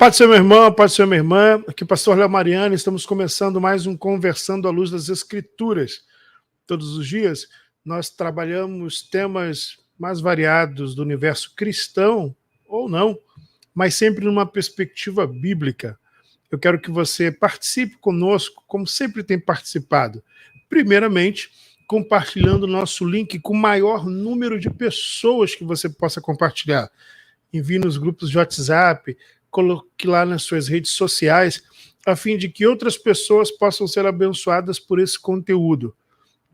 paz do seu meu irmão, a paz do seu minha irmã. Aqui, pastor Léo Mariani, estamos começando mais um Conversando à Luz das Escrituras. Todos os dias nós trabalhamos temas mais variados do universo cristão, ou não, mas sempre numa perspectiva bíblica. Eu quero que você participe conosco, como sempre tem participado. Primeiramente, compartilhando o nosso link com o maior número de pessoas que você possa compartilhar. Envie nos grupos de WhatsApp, coloque lá nas suas redes sociais, a fim de que outras pessoas possam ser abençoadas por esse conteúdo.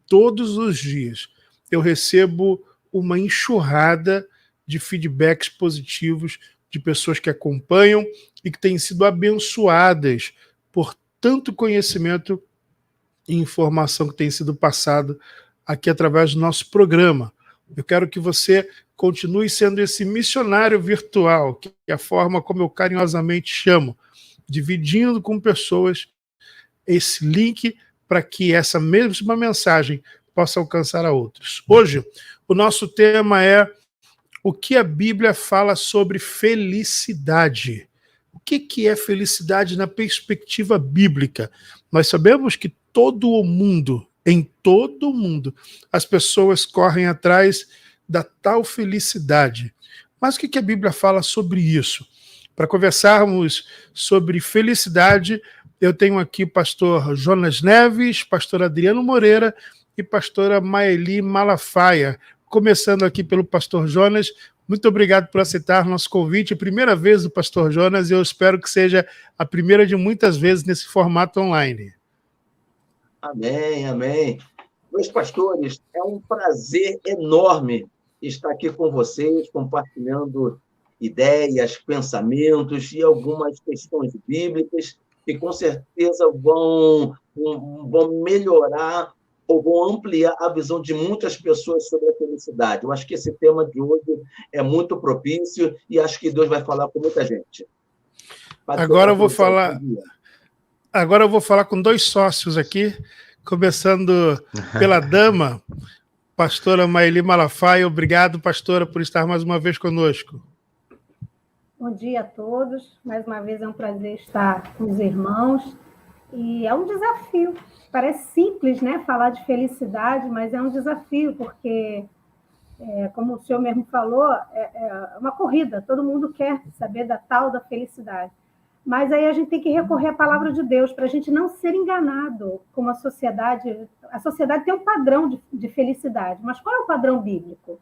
Todos os dias eu recebo uma enxurrada de feedbacks positivos de pessoas que acompanham e que têm sido abençoadas por tanto conhecimento e informação que tem sido passado aqui através do nosso programa. Eu quero que você continue sendo esse missionário virtual, que é a forma como eu carinhosamente chamo, dividindo com pessoas esse link para que essa mesma mensagem possa alcançar a outros. Hoje, o nosso tema é o que a Bíblia fala sobre felicidade. O que é felicidade na perspectiva bíblica? Nós sabemos que em todo o mundo, as pessoas correm atrás da tal felicidade. Mas o que a Bíblia fala sobre isso? Para conversarmos sobre felicidade, eu tenho aqui pastor Jonas Neves, pastor Adriano Moreira e pastora Maeli Malafaia. Começando aqui pelo pastor Jonas, muito obrigado por aceitar nosso convite. Primeira vez do pastor Jonas e eu espero que seja a primeira de muitas vezes nesse formato online. Amém, amém. Meus pastores, é um prazer enorme estar aqui com vocês, compartilhando ideias, pensamentos e algumas questões bíblicas que com certeza vão melhorar ou vão ampliar a visão de muitas pessoas sobre a felicidade. Eu acho que esse tema de hoje é muito propício e acho que Deus vai falar com muita gente. Agora eu vou falar com dois sócios aqui, começando pela dama, pastora Maeli Malafaia. Obrigado, pastora, por estar mais uma vez conosco. Bom dia a todos. Mais uma vez é um prazer estar com os irmãos. E é um desafio. Parece simples, né, falar de felicidade, mas é um desafio, porque, como o senhor mesmo falou, é uma corrida. Todo mundo quer saber da tal da felicidade. Mas aí a gente tem que recorrer à palavra de Deus para a gente não ser enganado como a sociedade. A sociedade tem um padrão de felicidade, mas qual é o padrão bíblico?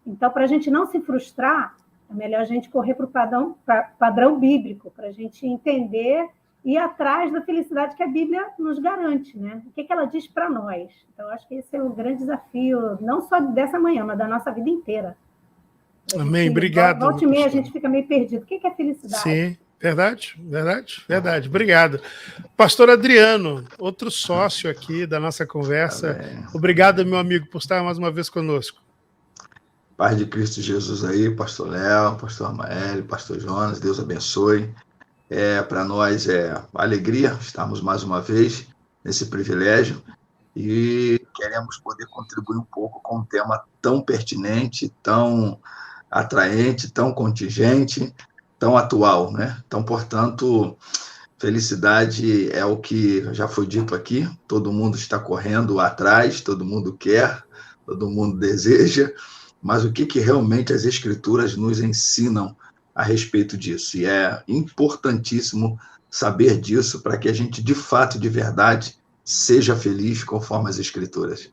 Então, para a gente não se frustrar, é melhor a gente correr para o padrão bíblico, para a gente entender e ir atrás da felicidade que a Bíblia nos garante, né? O que ela diz para nós. Então, acho que esse é um grande desafio, não só dessa manhã, mas da nossa vida inteira. Amém, obrigado. Volta e meia a gente fica meio perdido. O que é felicidade? Sim. Verdade. Obrigado. Pastor Adriano, outro sócio aqui da nossa conversa. Obrigado, meu amigo, por estar mais uma vez conosco. Paz de Cristo Jesus aí, pastor Léo, pastor Maeli, pastor Jonas, Deus abençoe. Para nós é uma alegria estarmos mais uma vez nesse privilégio e queremos poder contribuir um pouco com um tema tão pertinente, tão atraente, tão contingente, tão atual, né? Então, portanto, felicidade é o que já foi dito aqui, todo mundo está correndo atrás, todo mundo quer, todo mundo deseja, mas o que realmente as Escrituras nos ensinam a respeito disso? E é importantíssimo saber disso para que a gente, de fato, de verdade, seja feliz conforme as Escrituras.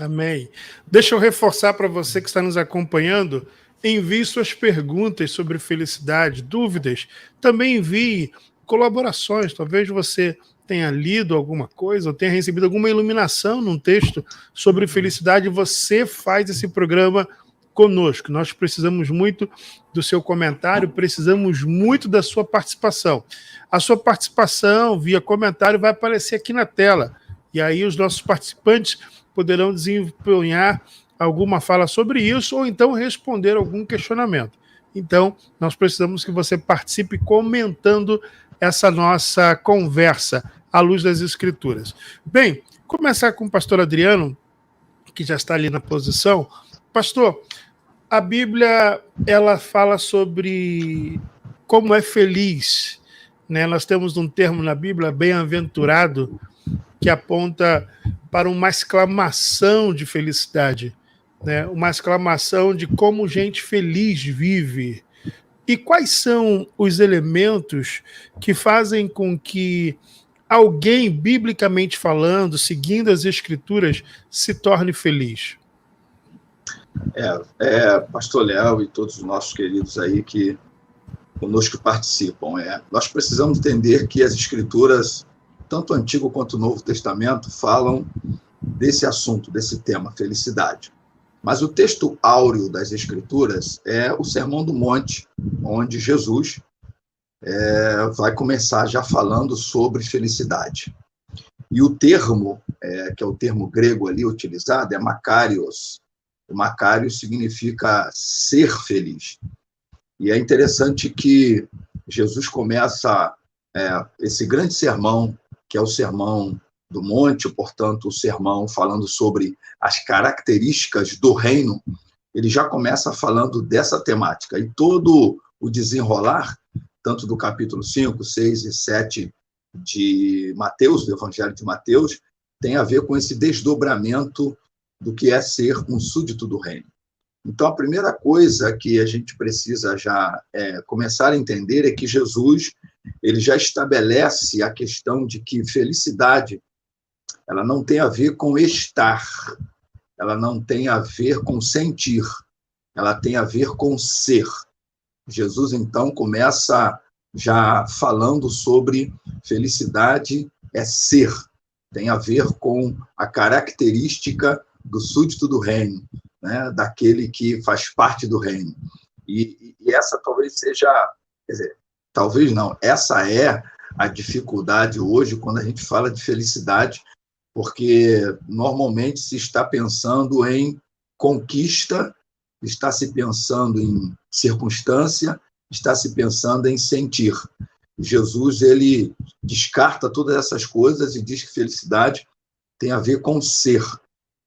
Amém. Deixa eu reforçar para você que está nos acompanhando. Envie suas perguntas sobre felicidade, dúvidas. Também envie colaborações. Talvez você tenha lido alguma coisa ou tenha recebido alguma iluminação num texto sobre felicidade. Você faz esse programa conosco. Nós precisamos muito do seu comentário, precisamos muito da sua participação. A sua participação via comentário vai aparecer aqui na tela. E aí os nossos participantes poderão desempenhar alguma fala sobre isso, ou então responder algum questionamento. Então, nós precisamos que você participe comentando essa nossa conversa à luz das Escrituras. Bem, começar com o pastor Adriano, que já está ali na posição. Pastor, a Bíblia, ela fala sobre como é feliz, né? Nós temos um termo na Bíblia, bem-aventurado, que aponta para uma exclamação de felicidade, né? Uma exclamação de como gente feliz vive. E quais são os elementos que fazem com que alguém, biblicamente falando, seguindo as Escrituras, se torne feliz? Pastor Léo e todos os nossos queridos aí que conosco participam, nós precisamos entender que as Escrituras, tanto o Antigo quanto o Novo Testamento, falam desse assunto, desse tema, felicidade. Mas o texto áureo das Escrituras é o Sermão do Monte, onde Jesus vai começar já falando sobre felicidade. E o termo, que é o termo grego ali utilizado, é makarios. O makarios significa ser feliz. E é interessante que Jesus começa esse grande sermão, que é o Sermão do Monte, portanto, o sermão falando sobre as características do reino, ele já começa falando dessa temática. E todo o desenrolar, tanto do capítulo 5, 6 e 7 de Mateus, do Evangelho de Mateus, tem a ver com esse desdobramento do que é ser um súdito do reino. Então, a primeira coisa que a gente precisa já começar a entender é que Jesus ele já estabelece a questão de que felicidade ela não tem a ver com estar, ela não tem a ver com sentir, ela tem a ver com ser. Jesus, então, começa já falando sobre felicidade é ser, tem a ver com a característica do súdito do reino, né? Daquele que faz parte do reino. E essa talvez seja, quer dizer, talvez não, essa é a dificuldade hoje quando a gente fala de felicidade, porque normalmente se está pensando em conquista, está se pensando em circunstância, está se pensando em sentir. Jesus, ele descarta todas essas coisas e diz que felicidade tem a ver com ser.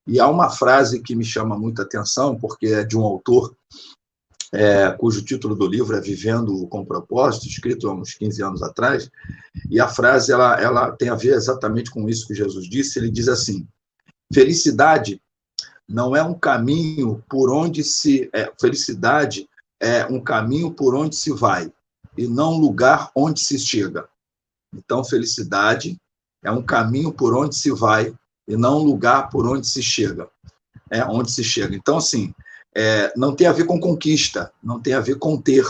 E há uma frase que me chama muita atenção, porque é de um autor cujo título do livro é Vivendo com Propósito, escrito há uns 15 anos atrás, e a frase ela tem a ver exatamente com isso que Jesus disse. Ele diz assim: felicidade não é um caminho por onde se... felicidade é um caminho por onde se vai, e não um lugar onde se chega. Então, felicidade é um caminho por onde se vai, e não um lugar por onde se chega. Onde se chega. Então, assim, não tem a ver com conquista, não tem a ver com ter.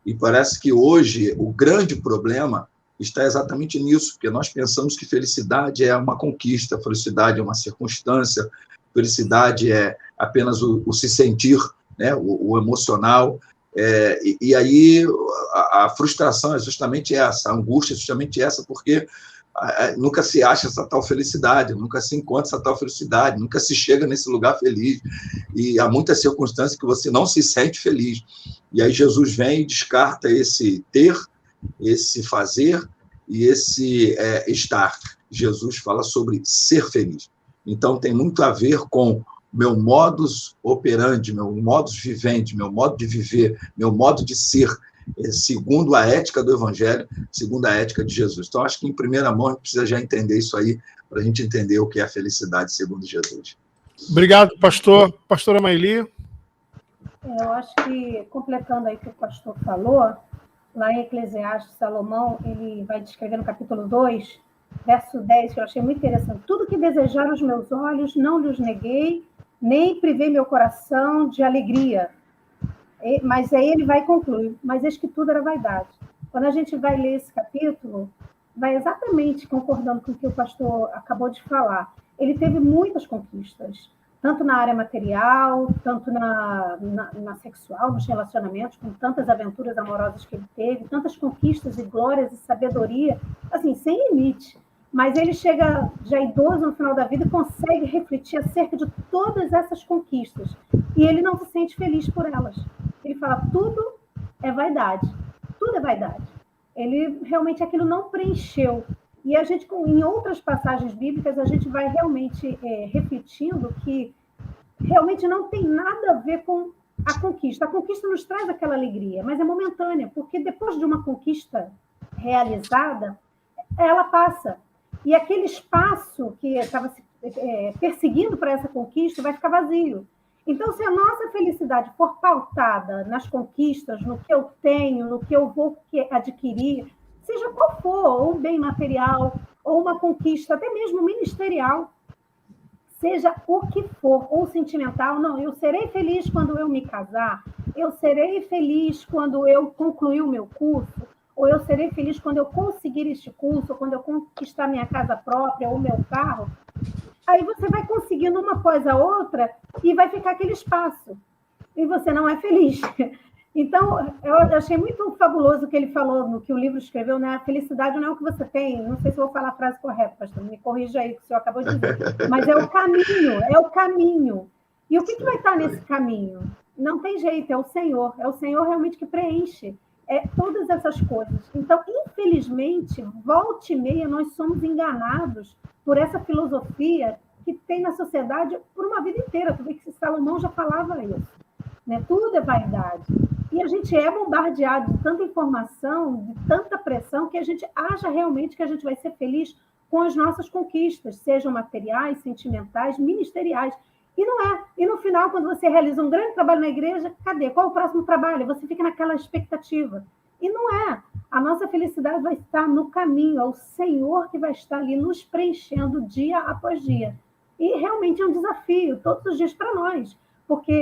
E parece que hoje o grande problema está exatamente nisso, porque nós pensamos que felicidade é uma conquista, felicidade é uma circunstância, felicidade é apenas o se sentir, né, o emocional. E aí a frustração é justamente essa, a angústia é justamente essa, porque nunca se acha essa tal felicidade, nunca se encontra essa tal felicidade, nunca se chega nesse lugar feliz. E há muitas circunstâncias que você não se sente feliz. E aí Jesus vem e descarta esse ter, esse fazer e esse estar. Jesus fala sobre ser feliz. Então, tem muito a ver com meu modus operandi, meu modus vivendi, meu modo de viver, meu modo de ser, segundo a ética do Evangelho, segundo a ética de Jesus. Então, acho que, em primeira mão, a gente precisa já entender isso aí, para a gente entender o que é a felicidade segundo Jesus. Obrigado, pastor. Pastora Maili. Eu acho que, completando aí o que o pastor falou, lá em Eclesiastes, Salomão, ele vai descrever no capítulo 2, verso 10, que eu achei muito interessante. Tudo que desejaram os meus olhos, não lhes neguei, nem privei meu coração de alegria. Mas aí ele vai concluir, mas eis que tudo era vaidade. Quando a gente vai ler esse capítulo, vai exatamente concordando com o que o pastor acabou de falar. Ele teve muitas conquistas, tanto na área material, tanto na sexual, nos relacionamentos, com tantas aventuras amorosas que ele teve, tantas conquistas e glórias e sabedoria, assim, sem limite. Mas ele chega já idoso no final da vida e consegue refletir acerca de todas essas conquistas. E ele não se sente feliz por elas. Ele fala, tudo é vaidade. Tudo é vaidade. Ele realmente aquilo não preencheu. E a gente, em outras passagens bíblicas, a gente vai realmente refletindo que realmente não tem nada a ver com a conquista. A conquista nos traz aquela alegria, mas é momentânea, porque depois de uma conquista realizada, ela passa. E aquele espaço que estava se perseguindo para essa conquista vai ficar vazio. Então, se a nossa felicidade for pautada nas conquistas, no que eu tenho, no que eu vou adquirir, seja qual for, ou um bem material, ou uma conquista, até mesmo ministerial, seja o que for, ou sentimental, não, eu serei feliz quando eu me casar, eu serei feliz quando eu concluir o meu curso, ou eu serei feliz quando eu conseguir este curso, ou quando eu conquistar minha casa própria, ou meu carro. Aí você vai conseguindo uma após a outra e vai ficar aquele espaço. E você não é feliz. Então, eu achei muito fabuloso o que ele falou, no que o livro escreveu, né? A felicidade não é o que você tem. Não sei se eu vou falar a frase correta, pastor, me corrija aí, que o senhor acabou de dizer. Mas é o caminho, é o caminho. E o que vai estar nesse caminho? Não tem jeito, é o Senhor realmente que preenche todas essas coisas. Então, infelizmente, volta e meia, nós somos enganados por essa filosofia que tem na sociedade por uma vida inteira. Tu vê que Salomão já falava isso. Né? Tudo é vaidade. E a gente é bombardeado de tanta informação, de tanta pressão, que a gente acha realmente que a gente vai ser feliz com as nossas conquistas, sejam materiais, sentimentais, ministeriais. E não é. E no final, quando você realiza um grande trabalho na igreja, cadê? Qual é o próximo trabalho? Você fica naquela expectativa. E não é. A nossa felicidade vai estar no caminho, é o Senhor que vai estar ali nos preenchendo dia após dia. E realmente é um desafio, todos os dias para nós. Porque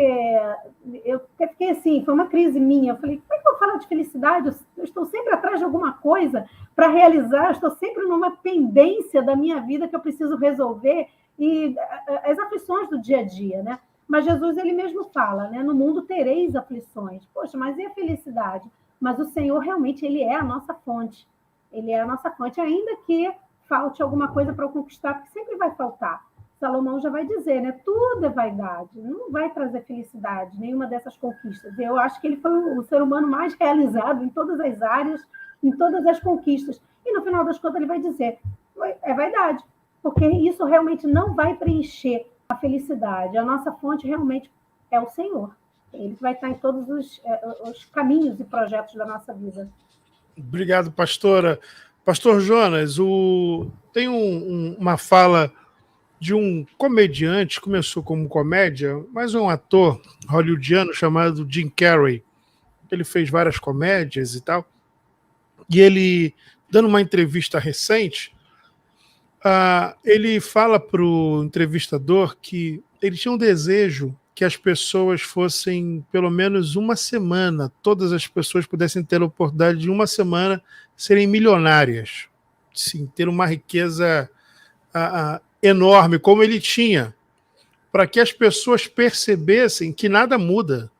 eu fiquei assim, foi uma crise minha. Eu falei, como é que eu vou falar de felicidade? Eu estou sempre atrás de alguma coisa para realizar, eu estou sempre numa pendência da minha vida que eu preciso resolver, e as aflições do dia a dia, né? Mas Jesus, ele mesmo fala, né? No mundo tereis aflições. Poxa, mas e a felicidade? Mas o Senhor, realmente, ele é a nossa fonte. Ele é a nossa fonte, ainda que falte alguma coisa para eu conquistar, porque sempre vai faltar. Salomão já vai dizer, né? Tudo é vaidade, não vai trazer felicidade, nenhuma dessas conquistas. Eu acho que ele foi o ser humano mais realizado em todas as áreas, em todas as conquistas. E no final das contas ele vai dizer, é vaidade, porque isso realmente não vai preencher a felicidade. A nossa fonte realmente é o Senhor. Ele vai estar em todos os caminhos e projetos da nossa vida. Obrigado, pastora. Pastor Jonas, tem uma fala de um comediante, começou como comédia, mas um ator hollywoodiano chamado Jim Carrey. Ele fez várias comédias e tal. E ele, dando uma entrevista recente, ele fala para o entrevistador que ele tinha um desejo que as pessoas fossem, pelo menos uma semana, todas as pessoas pudessem ter a oportunidade de uma semana serem milionárias. Sim, ter uma riqueza enorme, como ele tinha, para que as pessoas percebessem que nada muda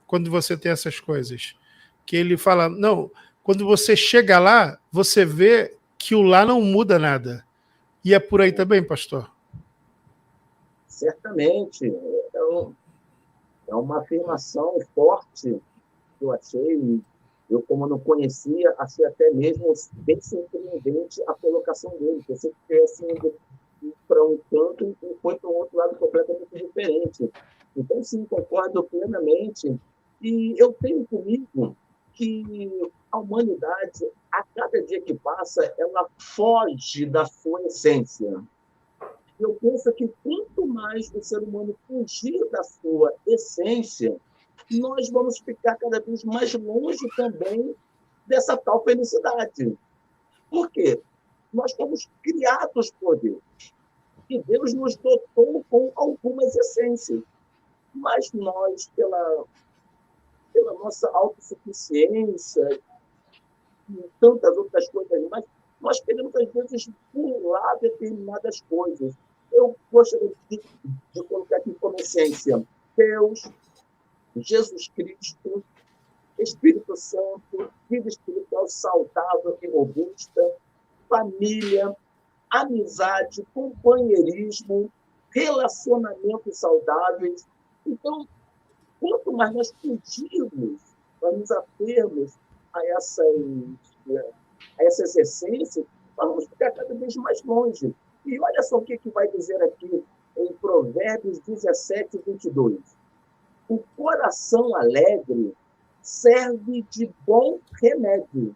quando você tem essas coisas. Que ele fala, não, quando você chega lá, você vê que o lá não muda nada. E é por aí também, pastor? Certamente. É uma afirmação forte que eu achei. Eu, como não conhecia, achei até mesmo bem surpreendente a colocação dele. Pensei que tivesse ido para um canto e foi para um outro lado completamente diferente. Então, sim, concordo plenamente. E eu tenho comigo que a humanidade, a cada dia que passa, ela foge da sua essência. Eu penso que quanto mais o ser humano fugir da sua essência, nós vamos ficar cada vez mais longe também dessa tal felicidade. Por quê? Nós fomos criados por Deus. E Deus nos dotou com algumas essências. Mas nós, pela nossa autossuficiência e tantas outras coisas mais, nós queremos, às vezes, pular determinadas coisas. Eu gostaria de colocar aqui como essência Deus, Jesus Cristo, Espírito Santo, vida espiritual saudável e robusta, família, amizade, companheirismo, relacionamentos saudáveis. Então, quanto mais nós fugirmos, nós nos atermos a essas essências, nós vamos ficar cada vez mais longe. E olha só o que vai dizer aqui em Provérbios 17, 22. o coração alegre serve de bom remédio,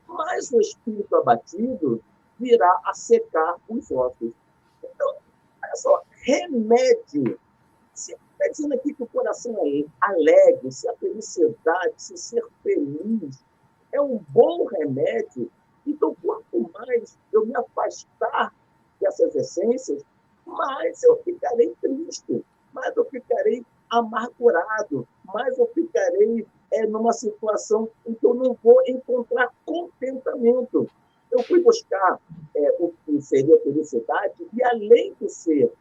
mas o espírito abatido virá a secar os ossos. Então, olha só, remédio. Se está dizendo aqui que o coração é alegre, se a felicidade, se ser feliz é um bom remédio, então quanto mais eu me afastar dessas essências, mais eu ficarei triste, mais eu ficarei amargurado, mais eu ficarei numa situação em que eu não vou encontrar contentamento. Eu fui buscar o que seria felicidade, e além de ser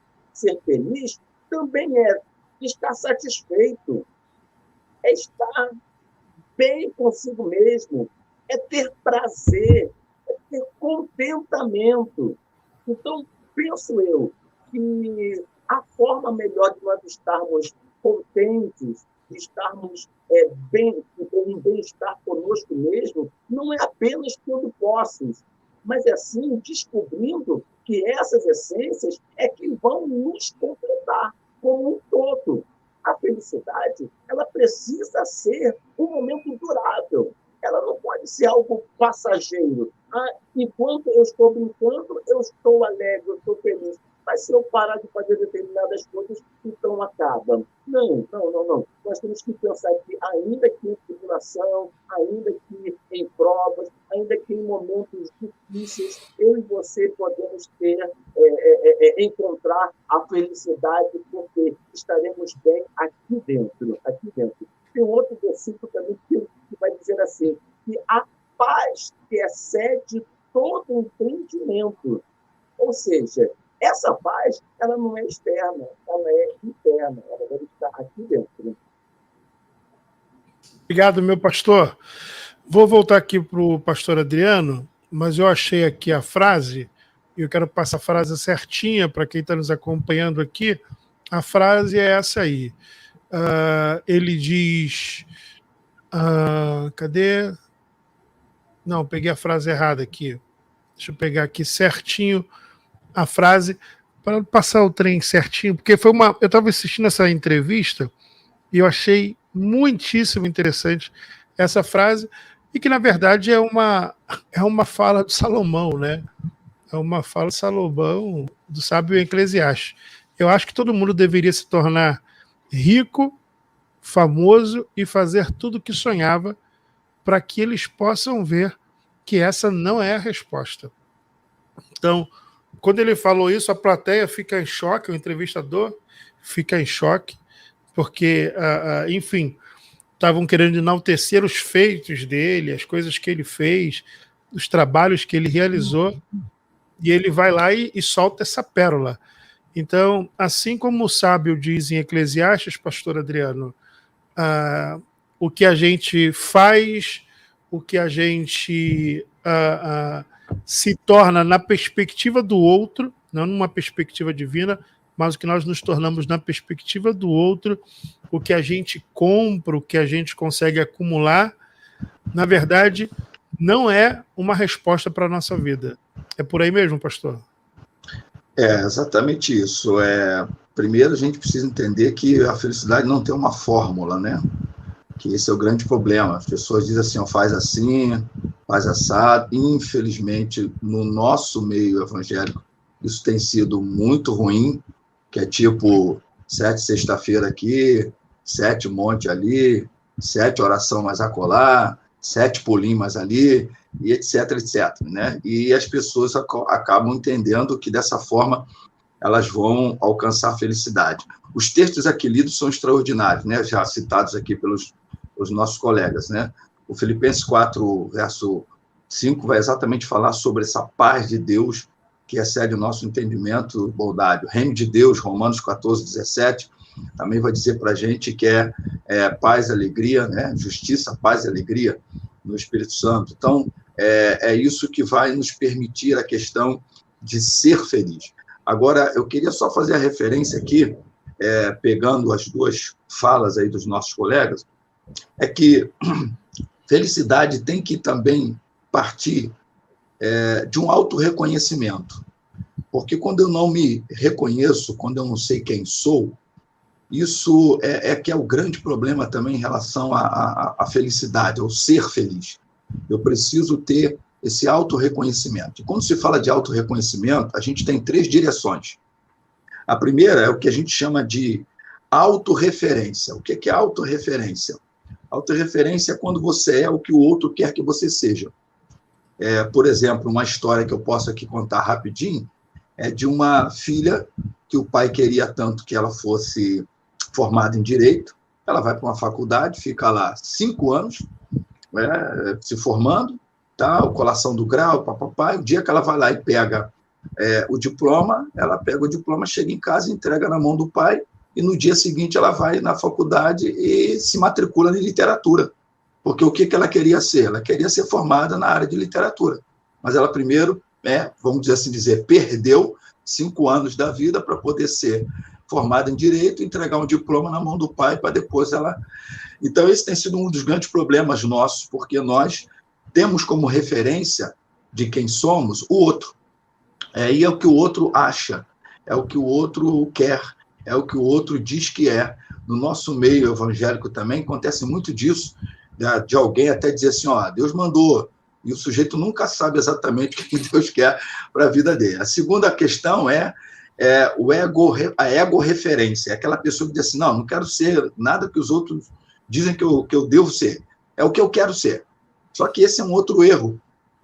feliz, também é estar satisfeito, é estar bem consigo mesmo, é ter prazer, é ter contentamento. Então, penso eu que a forma melhor de nós estarmos contentes, de estarmos em bem-estar conosco mesmo, não é apenas tendo posses, mas é sim descobrindo que essas essências é que vão nos completar como um todo. A felicidade, ela precisa ser um momento durável. Ela não pode ser algo passageiro. Enquanto eu estou brincando, eu estou alegre, eu estou feliz. Mas se eu parar de fazer determinadas coisas, então acaba. Não. Nós temos que pensar que, ainda que em tribulação, ainda que em provas, ainda que em momentos difíceis, eu e você podemos encontrar a felicidade, porque estaremos bem aqui dentro. Tem outro versículo também que vai dizer assim, que a paz que excede todo entendimento. Ou seja, essa paz, ela não é externa, ela é interna, ela deve estar aqui dentro. Obrigado, meu pastor. Vou voltar aqui para o pastor Adriano, mas eu achei aqui a frase, e eu quero passar a frase certinha para quem está nos acompanhando aqui. A frase é essa aí. Ele diz... cadê? Não, peguei a frase errada aqui. Deixa eu pegar aqui certinho a frase, para passar o trem certinho, porque eu estava assistindo essa entrevista e eu achei muitíssimo interessante essa frase, e que na verdade é uma fala do Salomão, né? É uma fala de Salomão, do sábio Eclesiastes. Eu acho que todo mundo deveria se tornar rico, famoso e fazer tudo o que sonhava, para que eles possam ver que essa não é a resposta. Então, quando ele falou isso, a plateia fica em choque, o entrevistador fica em choque, porque, enfim, estavam querendo enaltecer os feitos dele, as coisas que ele fez, os trabalhos que ele realizou, e ele vai lá e solta essa pérola. Então, assim como o sábio diz em Eclesiastes, pastor Adriano, o que a gente faz, o que a gente se torna na perspectiva do outro, não numa perspectiva divina, mas o que nós nos tornamos na perspectiva do outro, o que a gente compra, o que a gente consegue acumular, na verdade, não é uma resposta para a nossa vida. É por aí mesmo, pastor? É exatamente isso. Primeiro, a gente precisa entender que a felicidade não tem uma fórmula, né? Que esse é o grande problema. As pessoas dizem assim, faz assim, faz assado. Infelizmente, no nosso meio evangélico, isso tem sido muito ruim, que é tipo 7 sexta-feira aqui, 7 monte ali, 7 oração mais acolá, 7 pulinhos mais ali, e etc, né? E as pessoas acabam entendendo que dessa forma elas vão alcançar a felicidade. Os textos aqui lidos são extraordinários, né? Já citados aqui pelos nossos colegas, né? O Filipenses 4, verso 5, vai exatamente falar sobre essa paz de Deus que excede o nosso entendimento, bondade. O reino de Deus, Romanos 14, 17, também vai dizer para a gente que é paz e alegria, né? Justiça, paz e alegria no Espírito Santo. Então, é isso que vai nos permitir a questão de ser feliz. Agora, eu queria só fazer a referência aqui, pegando as duas falas aí dos nossos colegas, é que felicidade tem que também partir de um autorreconhecimento. Porque quando eu não me reconheço, quando eu não sei quem sou, Isso é que é o grande problema também em relação à felicidade, ao ser feliz. Eu preciso ter esse autorreconhecimento. E quando se fala de autorreconhecimento, a gente tem 3 direções. A primeira é o que a gente chama de autorreferência. O que é autorreferência? Autorreferência é quando você é o que o outro quer que você seja. Por exemplo, uma história que eu posso aqui contar rapidinho é de uma filha que o pai queria tanto que ela fosse formada em Direito. Ela vai para uma faculdade, fica lá 5 anos, se formando, colação do grau, papapá. O dia que ela vai lá e pega o diploma, ela pega o diploma, chega em casa, entrega na mão do pai, e no dia seguinte ela vai na faculdade e se matricula em literatura. Porque o que ela queria ser? Ela queria ser formada na área de literatura. Mas ela primeiro, vamos dizer, perdeu 5 anos da vida para poder ser formada em Direito e entregar um diploma na mão do pai para depois ela... Então, esse tem sido um dos grandes problemas nossos, porque nós temos como referência de quem somos o outro. E é o que o outro acha, é o que o outro quer, é o que o outro diz que é. No nosso meio evangélico também acontece muito disso, de alguém até dizer assim, Deus mandou, e o sujeito nunca sabe exatamente o que Deus quer para a vida dele. A segunda questão é a ego-referência, é aquela pessoa que diz assim, não quero ser nada que os outros dizem que eu devo ser, é o que eu quero ser. Só que esse é um outro erro,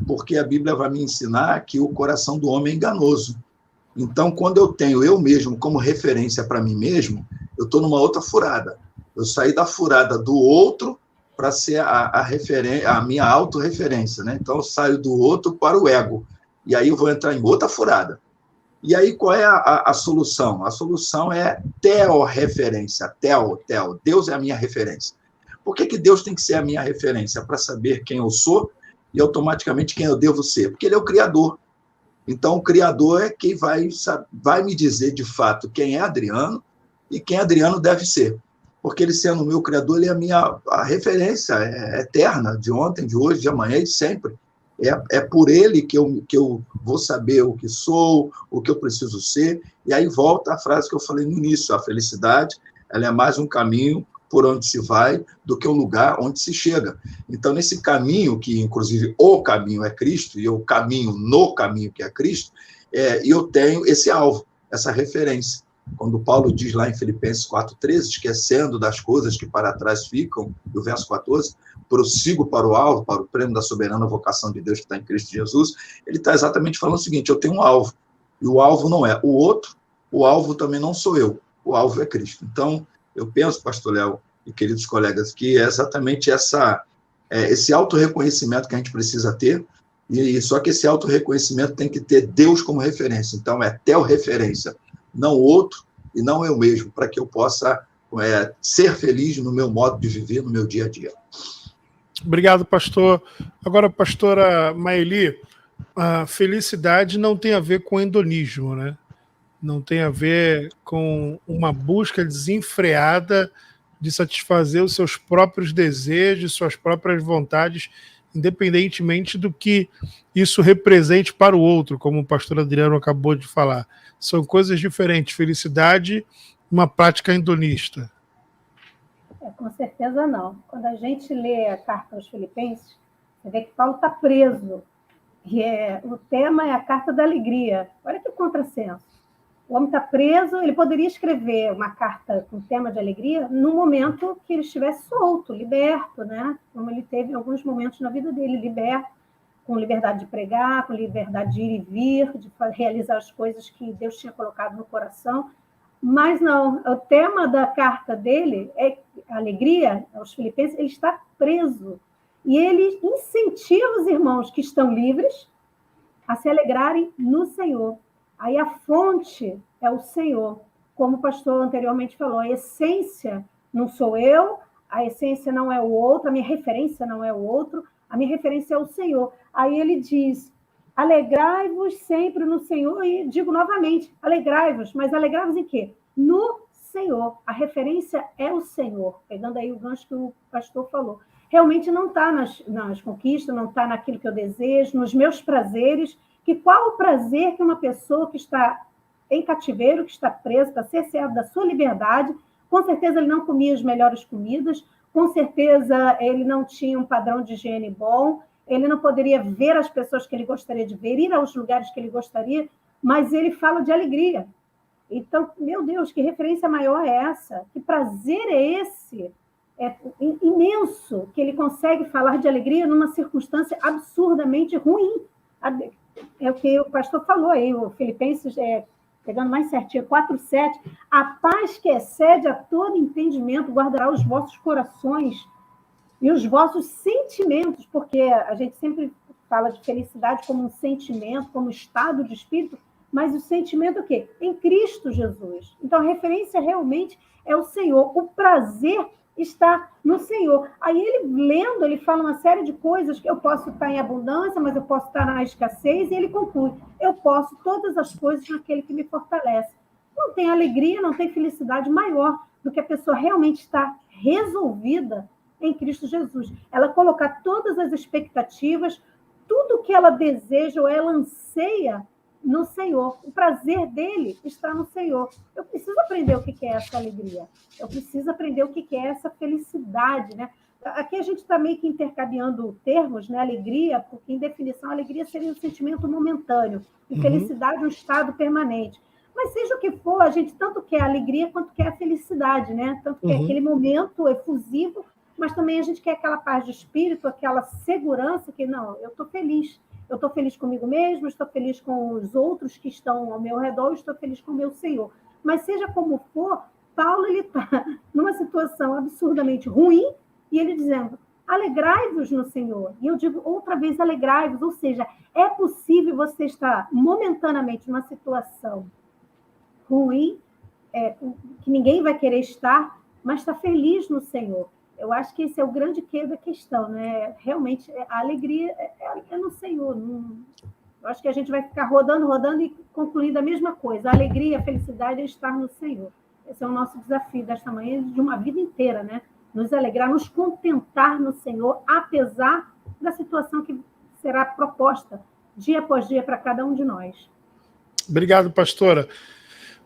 porque a Bíblia vai me ensinar que o coração do homem é enganoso. Então, quando eu tenho eu mesmo como referência para mim mesmo, eu estou numa outra furada. Eu saí da furada do outro para ser a minha autorreferência, né? Então, eu saio do outro para o ego. E aí eu vou entrar em outra furada. E aí, qual é a solução? A solução é teorreferência. Deus é a minha referência. Por que Deus tem que ser a minha referência? Para saber quem eu sou e automaticamente quem eu devo ser. Porque ele é o Criador. Então, o Criador é quem vai me dizer, de fato, quem é Adriano e quem Adriano deve ser. Porque ele sendo o meu Criador, ele é a referência eterna de ontem, de hoje, de amanhã e de sempre. É por ele que eu vou saber o que sou, o que eu preciso ser. E aí volta a frase que eu falei no início, a felicidade ela é mais um caminho por onde se vai do que um lugar onde se chega. Então, nesse caminho, que inclusive o caminho é Cristo, e eu caminho no caminho que é Cristo, eu tenho esse alvo, essa referência. Quando Paulo diz lá em Filipenses 4,13, esquecendo das coisas que para trás ficam, do verso 14, prossigo para o alvo, para o prêmio da soberana vocação de Deus que está em Cristo Jesus, ele está exatamente falando o seguinte, eu tenho um alvo, e o alvo não é o outro, o alvo também não sou eu, o alvo é Cristo. Então, eu penso, pastor Léo e queridos colegas, que é exatamente esse autorreconhecimento que a gente precisa ter, e só que esse autorreconhecimento tem que ter Deus como referência. Então, é teorreferência, não o outro e não eu mesmo, para que eu possa ser feliz no meu modo de viver, no meu dia a dia. Obrigado, pastor. Agora, pastora Maeli, a felicidade não tem a ver com hedonismo, né? Não tem a ver com uma busca desenfreada de satisfazer os seus próprios desejos, suas próprias vontades, independentemente do que isso represente para o outro, como o pastor Adriano acabou de falar. São coisas diferentes. Felicidade, uma prática hedonista. Com certeza não. Quando a gente lê a carta aos Filipenses, você vê que Paulo está preso. E o tema é a carta da alegria. Olha que contrassenso. O homem está preso, ele poderia escrever uma carta com tema de alegria no momento que ele estivesse solto, liberto, né? Como ele teve em alguns momentos na vida dele, liberto, com liberdade de pregar, com liberdade de ir e vir, de realizar as coisas que Deus tinha colocado no coração. Mas não, o tema da carta dele é a alegria, aos Filipenses, ele está preso. E ele incentiva os irmãos que estão livres a se alegrarem no Senhor. Aí a fonte é o Senhor. Como o pastor anteriormente falou, a essência não sou eu, a essência não é o outro, a minha referência não é o outro, a minha referência é o Senhor. Aí ele diz, alegrai-vos sempre no Senhor, e digo novamente, alegrai-vos, mas alegrai-vos em quê? No Senhor. A referência é o Senhor, pegando aí o gancho que o pastor falou. Realmente não está nas conquistas, não está naquilo que eu desejo, nos meus prazeres, que qual o prazer que uma pessoa que está em cativeiro, que está presa, para ser servo da sua liberdade, Com certeza ele não comia as melhores comidas, com certeza ele não tinha um padrão de higiene bom, ele não poderia ver as pessoas que ele gostaria de ver, ir aos lugares que ele gostaria, mas ele fala de alegria. Então, meu Deus, que referência maior é essa? Que prazer é esse? É imenso que ele consegue falar de alegria numa circunstância absurdamente ruim. É o que o pastor falou aí, o Filipenses, pegando mais certinho, 4:7, a paz que excede a todo entendimento guardará os vossos corações e os vossos sentimentos, porque a gente sempre fala de felicidade como um sentimento, como estado de espírito, mas o sentimento é o quê? Em Cristo Jesus. Então, a referência realmente é o Senhor. O prazer está no Senhor. Aí ele lendo, ele fala uma série de coisas que eu posso estar em abundância, mas eu posso estar na escassez, e ele conclui, eu posso todas as coisas naquele que me fortalece. Não tem alegria, não tem felicidade maior do que a pessoa realmente estar resolvida em Cristo Jesus. Ela colocar todas as expectativas, tudo que ela deseja ou ela anseia no Senhor. O prazer dele está no Senhor. Eu preciso aprender o que é essa alegria. Eu preciso aprender o que é essa felicidade, né? Aqui a gente está meio que intercambiando termos, né? Alegria, porque, em definição, alegria seria um sentimento momentâneo, e felicidade um estado permanente. Mas seja o que for, a gente tanto quer a alegria quanto quer a felicidade, né? Tanto quer aquele momento efusivo, mas também a gente quer aquela paz de espírito, aquela segurança que, não, eu estou feliz. Eu estou feliz comigo mesmo, estou feliz com os outros que estão ao meu redor, estou feliz com o meu Senhor. Mas seja como for, Paulo está numa situação absurdamente ruim, e ele dizendo, alegrai-vos no Senhor. E eu digo outra vez, alegrai-vos, ou seja, é possível você estar momentaneamente numa situação ruim, que ninguém vai querer estar, mas estar feliz no Senhor. Eu acho que esse é o grande quê da questão, né? Realmente, a alegria é no Senhor. Eu acho que a gente vai ficar rodando e concluindo a mesma coisa. A alegria, a felicidade é estar no Senhor. Esse é o nosso desafio desta manhã, de uma vida inteira, né? Nos alegrar, nos contentar no Senhor, apesar da situação que será proposta dia após dia para cada um de nós. Obrigado, pastora.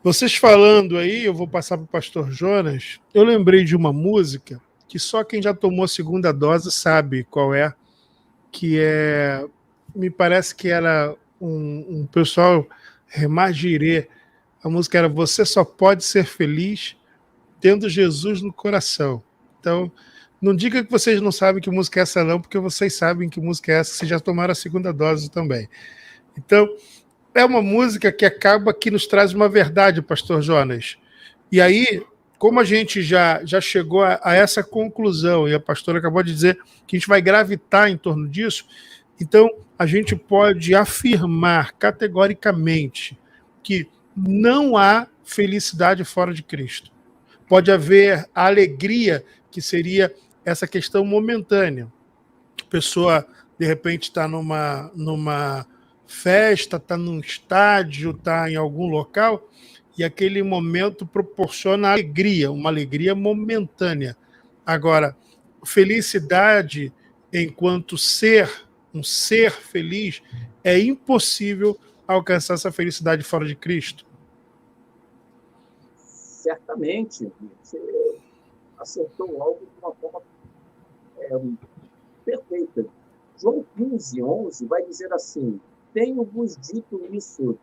Vocês falando aí, eu vou passar para o pastor Jonas, eu lembrei de uma música que só quem já tomou a segunda dose sabe qual é, que me parece que era um pessoal Remagirê. A música era Você Só Pode Ser Feliz Tendo Jesus no Coração. Então, não diga que vocês não sabem que música é essa não, porque vocês sabem que música é essa, vocês já tomaram a segunda dose também. Então, é uma música que acaba que nos traz uma verdade, pastor Jonas. E aí, como a gente já chegou a essa conclusão, e a pastora acabou de dizer que a gente vai gravitar em torno disso, então a gente pode afirmar categoricamente que não há felicidade fora de Cristo. Pode haver a alegria, que seria essa questão momentânea. A pessoa, de repente, está numa festa, está num estádio, está em algum local, e aquele momento proporciona alegria, uma alegria momentânea. Agora, felicidade enquanto um ser feliz, é impossível alcançar essa felicidade fora de Cristo. Certamente, você acertou algo de uma forma perfeita. João 15:11 vai dizer assim, tenho-vos dito isso,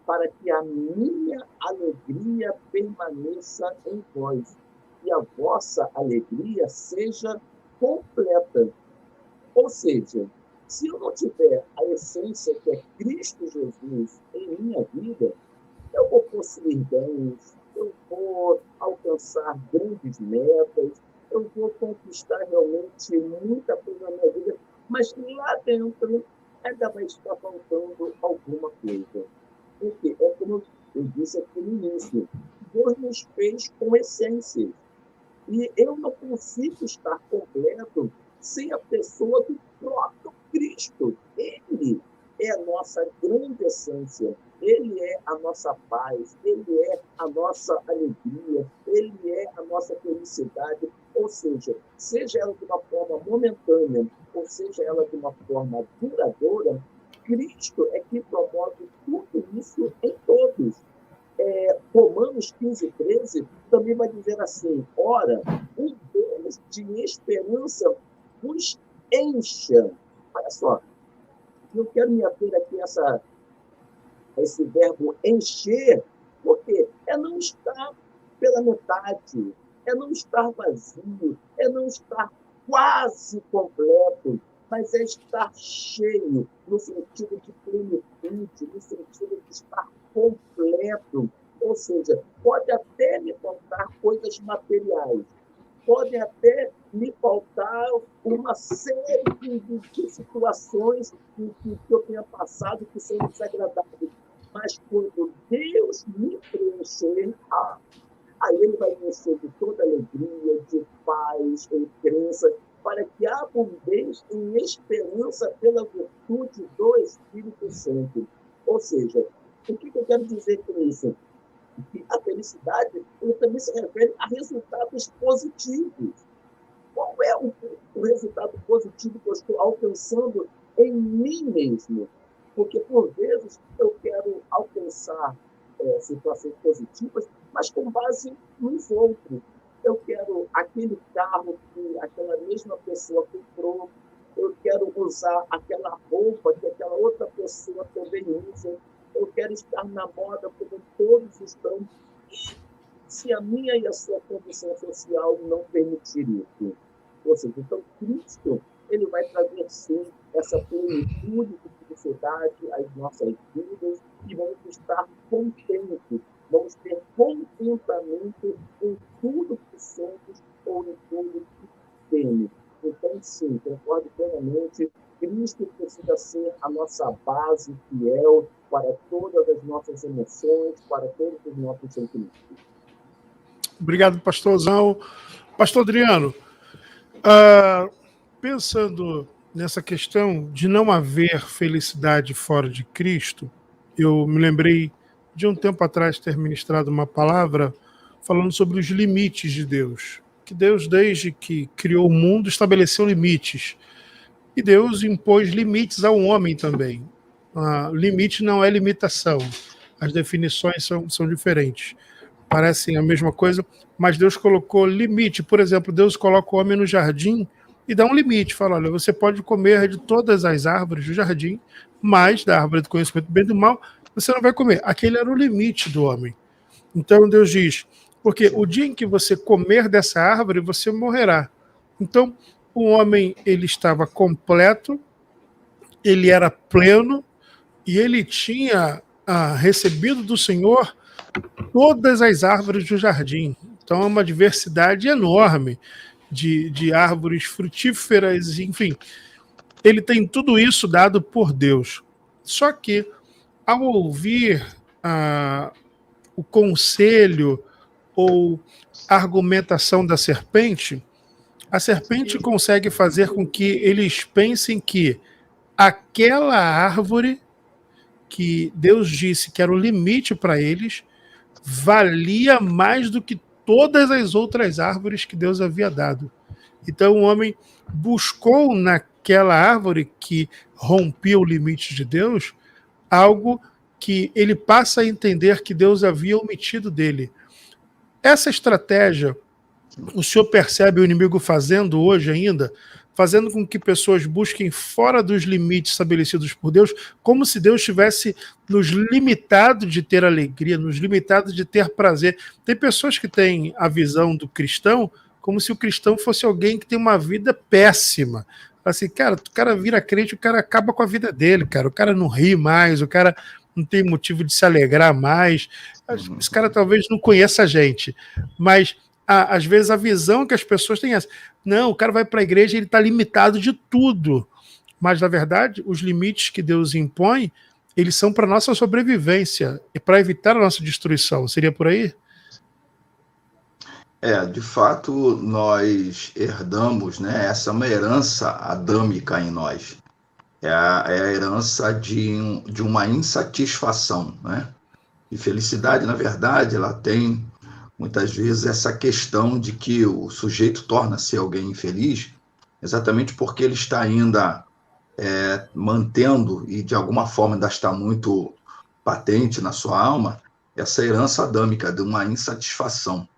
para que a minha alegria permaneça em vós, e a vossa alegria seja completa. Ou seja, se eu não tiver a essência que é Cristo Jesus em minha vida, eu vou possuir bens, eu vou alcançar grandes metas, eu vou conquistar realmente muita coisa na minha vida, mas lá dentro ainda vai estar faltando alguma coisa. Porque é como eu disse aqui no início, Deus nos fez com essência. E eu não consigo estar completo sem a pessoa do próprio Cristo. Ele é a nossa grande essência. Ele é a nossa paz, ele é a nossa alegria, ele é a nossa felicidade. Ou seja ela de uma forma momentânea, ou seja ela de uma forma duradoura, Cristo é que promove tudo isso em todos. Romanos 15:13 também vai dizer assim: ora, o Deus de esperança vos encha. Olha só, eu quero me ater aqui a esse verbo encher, porque é não estar pela metade, é não estar vazio, é não estar quase completo, mas é estar cheio, no sentido de plenitude, no sentido de estar completo. Ou seja, pode até me faltar coisas materiais, podem até me faltar uma série de situações que eu tenha passado que são desagradáveis. Mas quando Deus me preencher, aí Ele vai me encher de toda alegria, de paz, em crença, para que abundeis em esperança pela virtude do Espírito Santo. Ou seja, o que eu quero dizer com isso? Que a felicidade também se refere a resultados positivos. Qual é o resultado positivo que eu estou alcançando em mim mesmo? Porque, por vezes, eu quero alcançar situações positivas, mas com base nos outros. Eu quero aquele carro que aquela mesma pessoa comprou, eu quero usar aquela roupa que aquela outra pessoa também usa, eu quero estar na moda como todos estão, se a minha e a sua condição social não permitir isso. Ou seja, então Cristo ele vai trazer sim essa plenitude de felicidade às nossas vidas e vamos estar contentes, vamos ter contentamento em tudo que somos ou em tudo que temos. Então, sim, concordo plenamente, Cristo precisa ser a nossa base fiel para todas as nossas emoções, para todos os nossos sentimentos. Obrigado, pastorzão. Pastor Adriano, pensando nessa questão de não haver felicidade fora de Cristo, eu me lembrei de um tempo atrás ter ministrado uma palavra falando sobre os limites de Deus. Que Deus, desde que criou o mundo, estabeleceu limites. E Deus impôs limites ao homem também. Limite não é limitação. As definições são diferentes. Parecem a mesma coisa, mas Deus colocou limite. Por exemplo, Deus coloca o homem no jardim e dá um limite. Fala, olha, você pode comer de todas as árvores do jardim, mas da árvore do conhecimento do bem e do mal, você não vai comer. Aquele era o limite do homem. Então Deus diz, porque o dia em que você comer dessa árvore, você morrerá. Então, o homem, ele estava completo, ele era pleno, e ele tinha recebido do Senhor todas as árvores do jardim. Então é uma diversidade enorme de árvores frutíferas, enfim. Ele tem tudo isso dado por Deus. Só que, ao ouvir o conselho ou a argumentação da serpente, a serpente consegue fazer com que eles pensem que aquela árvore que Deus disse que era o limite para eles valia mais do que todas as outras árvores que Deus havia dado. Então o homem buscou naquela árvore que rompia o limite de Deus algo que ele passa a entender que Deus havia omitido dele. Essa estratégia, o senhor percebe o inimigo fazendo hoje ainda, fazendo com que pessoas busquem fora dos limites estabelecidos por Deus, como se Deus tivesse nos limitado de ter alegria, nos limitado de ter prazer. Tem pessoas que têm a visão do cristão como se o cristão fosse alguém que tem uma vida péssima. Assim, cara, o cara vira crente, o cara acaba com a vida dele, cara. O cara não ri mais, o cara não tem motivo de se alegrar mais. Esse cara talvez não conheça a gente, mas às vezes a visão que as pessoas têm é essa. Não, o cara vai para a igreja e ele está limitado de tudo. Mas, na verdade, os limites que Deus impõe, eles são para a nossa sobrevivência e para evitar a nossa destruição. Seria por aí? De fato, nós herdamos, né? Essa é uma herança adâmica em nós. É a herança de uma insatisfação, né? E felicidade, na verdade, ela tem muitas vezes essa questão de que o sujeito torna-se alguém infeliz exatamente porque ele está ainda mantendo, e de alguma forma ainda está muito patente na sua alma, essa herança adâmica de uma insatisfação.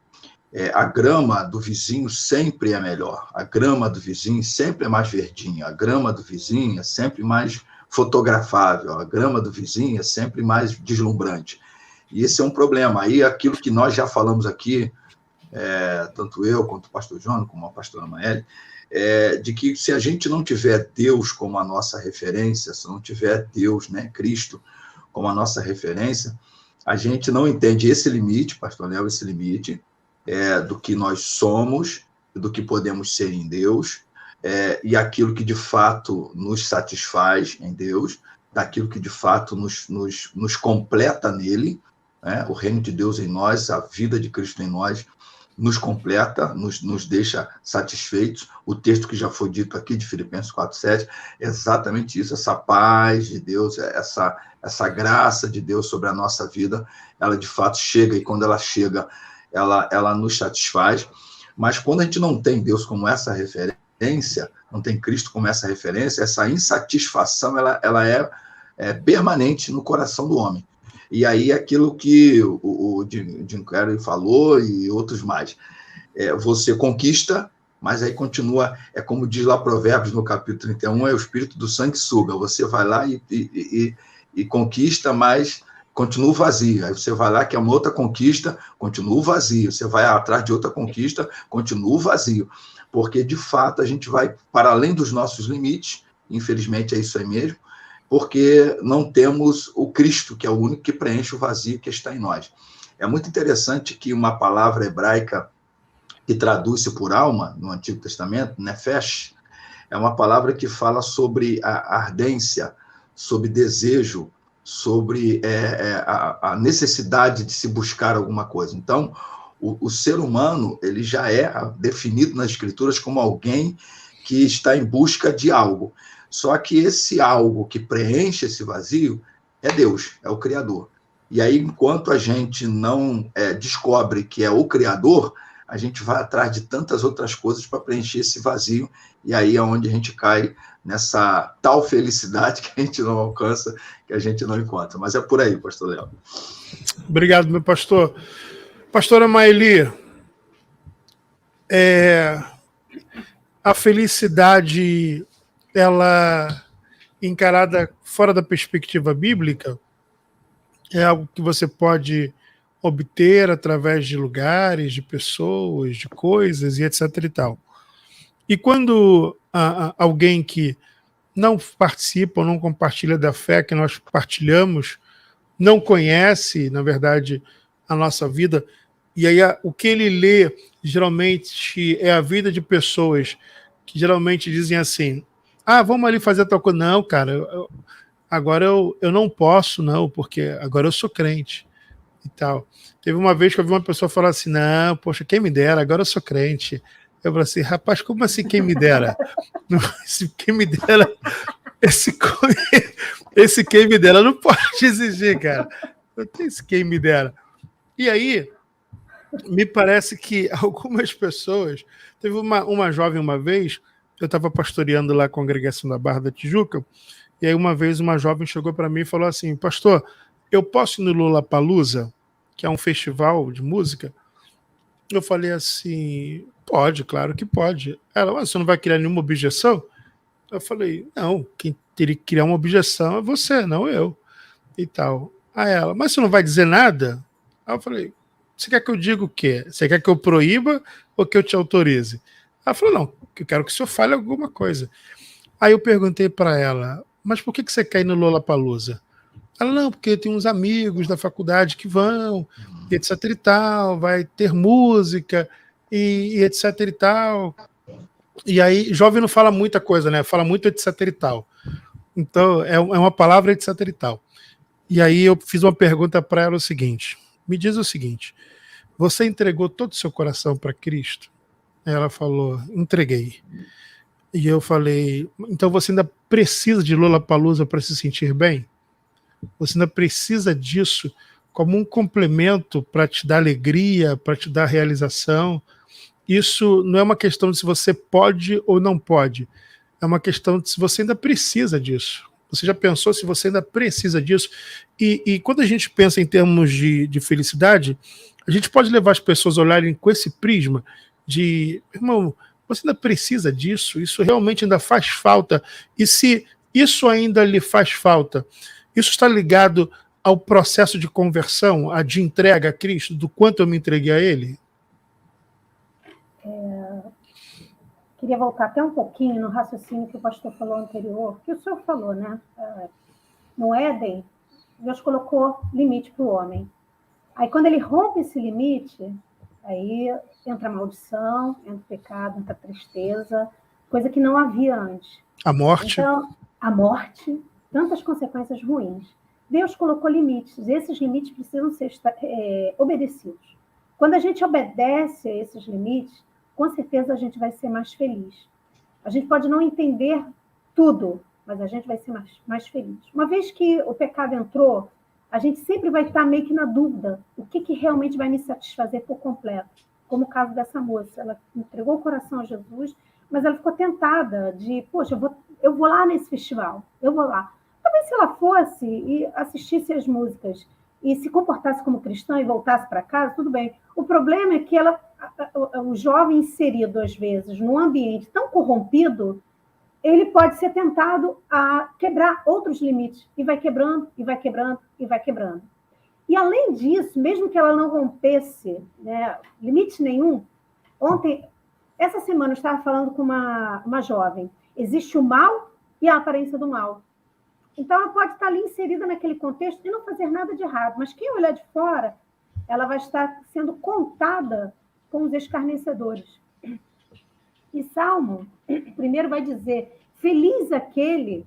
A grama do vizinho sempre é melhor, a grama do vizinho sempre é mais verdinha, a grama do vizinho é sempre mais fotografável, a grama do vizinho é sempre mais deslumbrante. E esse é um problema. Aí aquilo que nós já falamos aqui, tanto eu quanto o pastor João, como a pastora Maeli, de que se a gente não tiver Deus como a nossa referência, se não tiver Deus, né, Cristo, como a nossa referência, a gente não entende esse limite, pastor Léo, esse limite do que nós somos, do que podemos ser em Deus, e aquilo que de fato nos satisfaz em Deus, daquilo que de fato nos completa nele, né? O reino de Deus em nós, a vida de Cristo em nós, nos completa, nos deixa satisfeitos. O texto que já foi dito aqui, de Filipenses 4:7, é exatamente isso, essa paz de Deus, essa graça de Deus sobre a nossa vida, ela de fato chega, e quando ela chega, ela nos satisfaz. Mas quando a gente não tem Deus como essa referência, não tem Cristo como essa referência, essa insatisfação, ela é permanente no coração do homem. E aí aquilo que o Jim Carrey falou e outros mais. Você conquista, mas aí continua, como diz lá Provérbios no capítulo 31, é o espírito do sanguessuga. Você vai lá e conquista, mas continua vazio. Aí você vai lá, quer uma outra conquista, continua vazio. Você vai atrás de outra conquista, continua vazio. Porque, de fato, a gente vai para além dos nossos limites, infelizmente é isso aí mesmo, porque não temos o Cristo, que é o único que preenche o vazio que está em nós. É muito interessante que uma palavra hebraica que traduz-se por alma, no Antigo Testamento, nefesh, é uma palavra que fala sobre a ardência, sobre desejo, sobre a necessidade de se buscar alguma coisa. Então, o ser humano, ele já é definido nas Escrituras como alguém que está em busca de algo. Só que esse algo que preenche esse vazio é Deus, é o Criador. E aí, enquanto a gente não descobre que é o Criador, a gente vai atrás de tantas outras coisas para preencher esse vazio, e aí é onde a gente cai nessa tal felicidade que a gente não alcança, que a gente não encontra. Mas é por aí, pastor Léo. Obrigado, meu pastor. Pastora Maeli, a felicidade, ela, encarada fora da perspectiva bíblica, é algo que você pode obter através de lugares, de pessoas, de coisas e etc. e tal. E quando alguém que não participa ou não compartilha da fé que nós partilhamos, não conhece, na verdade, a nossa vida, e aí o que ele lê, geralmente, é a vida de pessoas que geralmente dizem assim, vamos ali fazer tal coisa. Não, cara, agora eu não posso, não, porque agora eu sou crente e tal. Teve uma vez que eu vi uma pessoa falar assim, não, poxa, quem me dera, agora eu sou crente. Eu falei assim, rapaz, como assim quem me dera? Quem me dera, esse quem me dera não pode exigir, cara. Não tem esse quem me dera. E aí, me parece que algumas pessoas... Teve uma jovem uma vez, eu estava pastoreando lá a congregação da Barra da Tijuca, e aí uma vez uma jovem chegou para mim e falou assim, pastor, eu posso ir no Lollapalooza, que é um festival de música? Eu falei assim, pode, claro que pode. Ela, você não vai criar nenhuma objeção? Eu falei, não, quem teria que criar uma objeção é você, não eu. E tal. Aí ela, mas você não vai dizer nada? Aí eu falei, você quer que eu diga o quê? Você quer que eu proíba ou que eu te autorize? Ela falou, não, eu quero que o senhor fale alguma coisa. Aí eu perguntei para ela, mas por que você quer ir no Lollapalooza? Ela, não, porque tem uns amigos da faculdade que vão, etc e tal, vai ter música, e etc e tal. E aí, jovem não fala muita coisa, né? Fala muito etc e tal. Então, é uma palavra etc e tal. E aí eu fiz uma pergunta para ela o seguinte, me diz o seguinte, você entregou todo o seu coração para Cristo? Ela falou, entreguei. E eu falei, então você ainda precisa de Lollapalooza para se sentir bem? Você ainda precisa disso como um complemento para te dar alegria, para te dar realização? Isso não é uma questão de se você pode ou não pode. É uma questão de se você ainda precisa disso. Você já pensou se você ainda precisa disso? E quando a gente pensa em termos de felicidade, a gente pode levar as pessoas a olharem com esse prisma de, irmão, você ainda precisa disso? Isso realmente ainda faz falta? E se isso ainda lhe faz falta, isso está ligado ao processo de conversão, de entrega a Cristo, do quanto eu me entreguei a Ele? Queria voltar até um pouquinho no raciocínio que o pastor falou anterior, que o senhor falou, né? No Éden, Deus colocou limite para o homem. Aí, quando ele rompe esse limite, aí entra a maldição, entra o pecado, entra a tristeza, coisa que não havia antes. A morte. Então, a morte, tantas consequências ruins. Deus colocou limites, e esses limites precisam ser obedecidos. Quando a gente obedece a esses limites, com certeza a gente vai ser mais feliz. A gente pode não entender tudo, mas a gente vai ser mais feliz. Uma vez que o pecado entrou, a gente sempre vai estar meio que na dúvida, o que realmente vai me satisfazer por completo. Como o caso dessa moça, ela entregou o coração a Jesus, mas ela ficou tentada de, poxa, eu vou lá nesse festival, eu vou lá. Talvez se ela fosse e assistisse as músicas e se comportasse como cristã e voltasse para casa, tudo bem. O problema é que o jovem inserido, às vezes, num ambiente tão corrompido, ele pode ser tentado a quebrar outros limites, e vai quebrando, e vai quebrando, e vai quebrando. E, além disso, mesmo que ela não rompesse, né, limite nenhum, essa semana eu estava falando com uma jovem, existe o mal e a aparência do mal. Então, ela pode estar ali inserida naquele contexto e não fazer nada de errado, mas quem olhar de fora, ela vai estar sendo contada com os escarnecedores. E Salmo, primeiro vai dizer, feliz aquele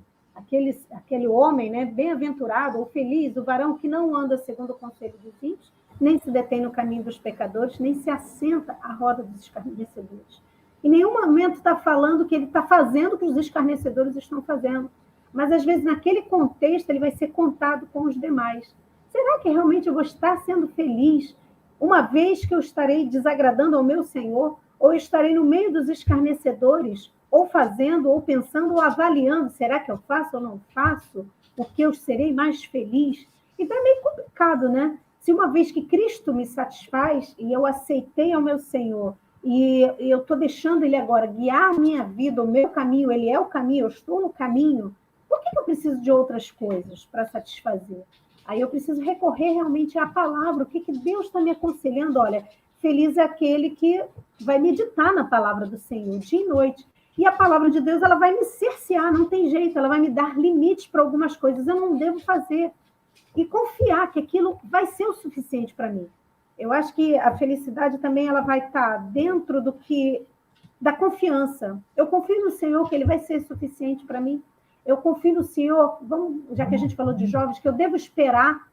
homem, né, bem-aventurado, ou feliz, o varão que não anda segundo o conselho dos ímpios, nem se detém no caminho dos pecadores, nem se assenta à roda dos escarnecedores. Em nenhum momento está falando que ele está fazendo o que os escarnecedores estão fazendo, mas às vezes naquele contexto ele vai ser contado com os demais. Será que realmente eu vou estar sendo feliz uma vez que eu estarei desagradando ao meu Senhor, ou estarei no meio dos escarnecedores, ou fazendo, ou pensando, ou avaliando, será que eu faço ou não faço, porque eu serei mais feliz? Então é meio complicado, né? Se uma vez que Cristo me satisfaz, e eu aceitei ao meu Senhor, e eu estou deixando Ele agora guiar a minha vida, o meu caminho, Ele é o caminho, eu estou no caminho, por que eu preciso de outras coisas para satisfazer? Aí eu preciso recorrer realmente à palavra, o que Deus está me aconselhando? Olha, feliz é aquele que vai meditar na palavra do Senhor, dia e noite. E a palavra de Deus, ela vai me cercear, não tem jeito, ela vai me dar limites para algumas coisas, eu não devo fazer. E confiar que aquilo vai ser o suficiente para mim. Eu acho que a felicidade também ela vai estar dentro da confiança. Eu confio no Senhor que Ele vai ser suficiente para mim. Eu confio no Senhor, já que a gente falou de jovens, que eu devo esperar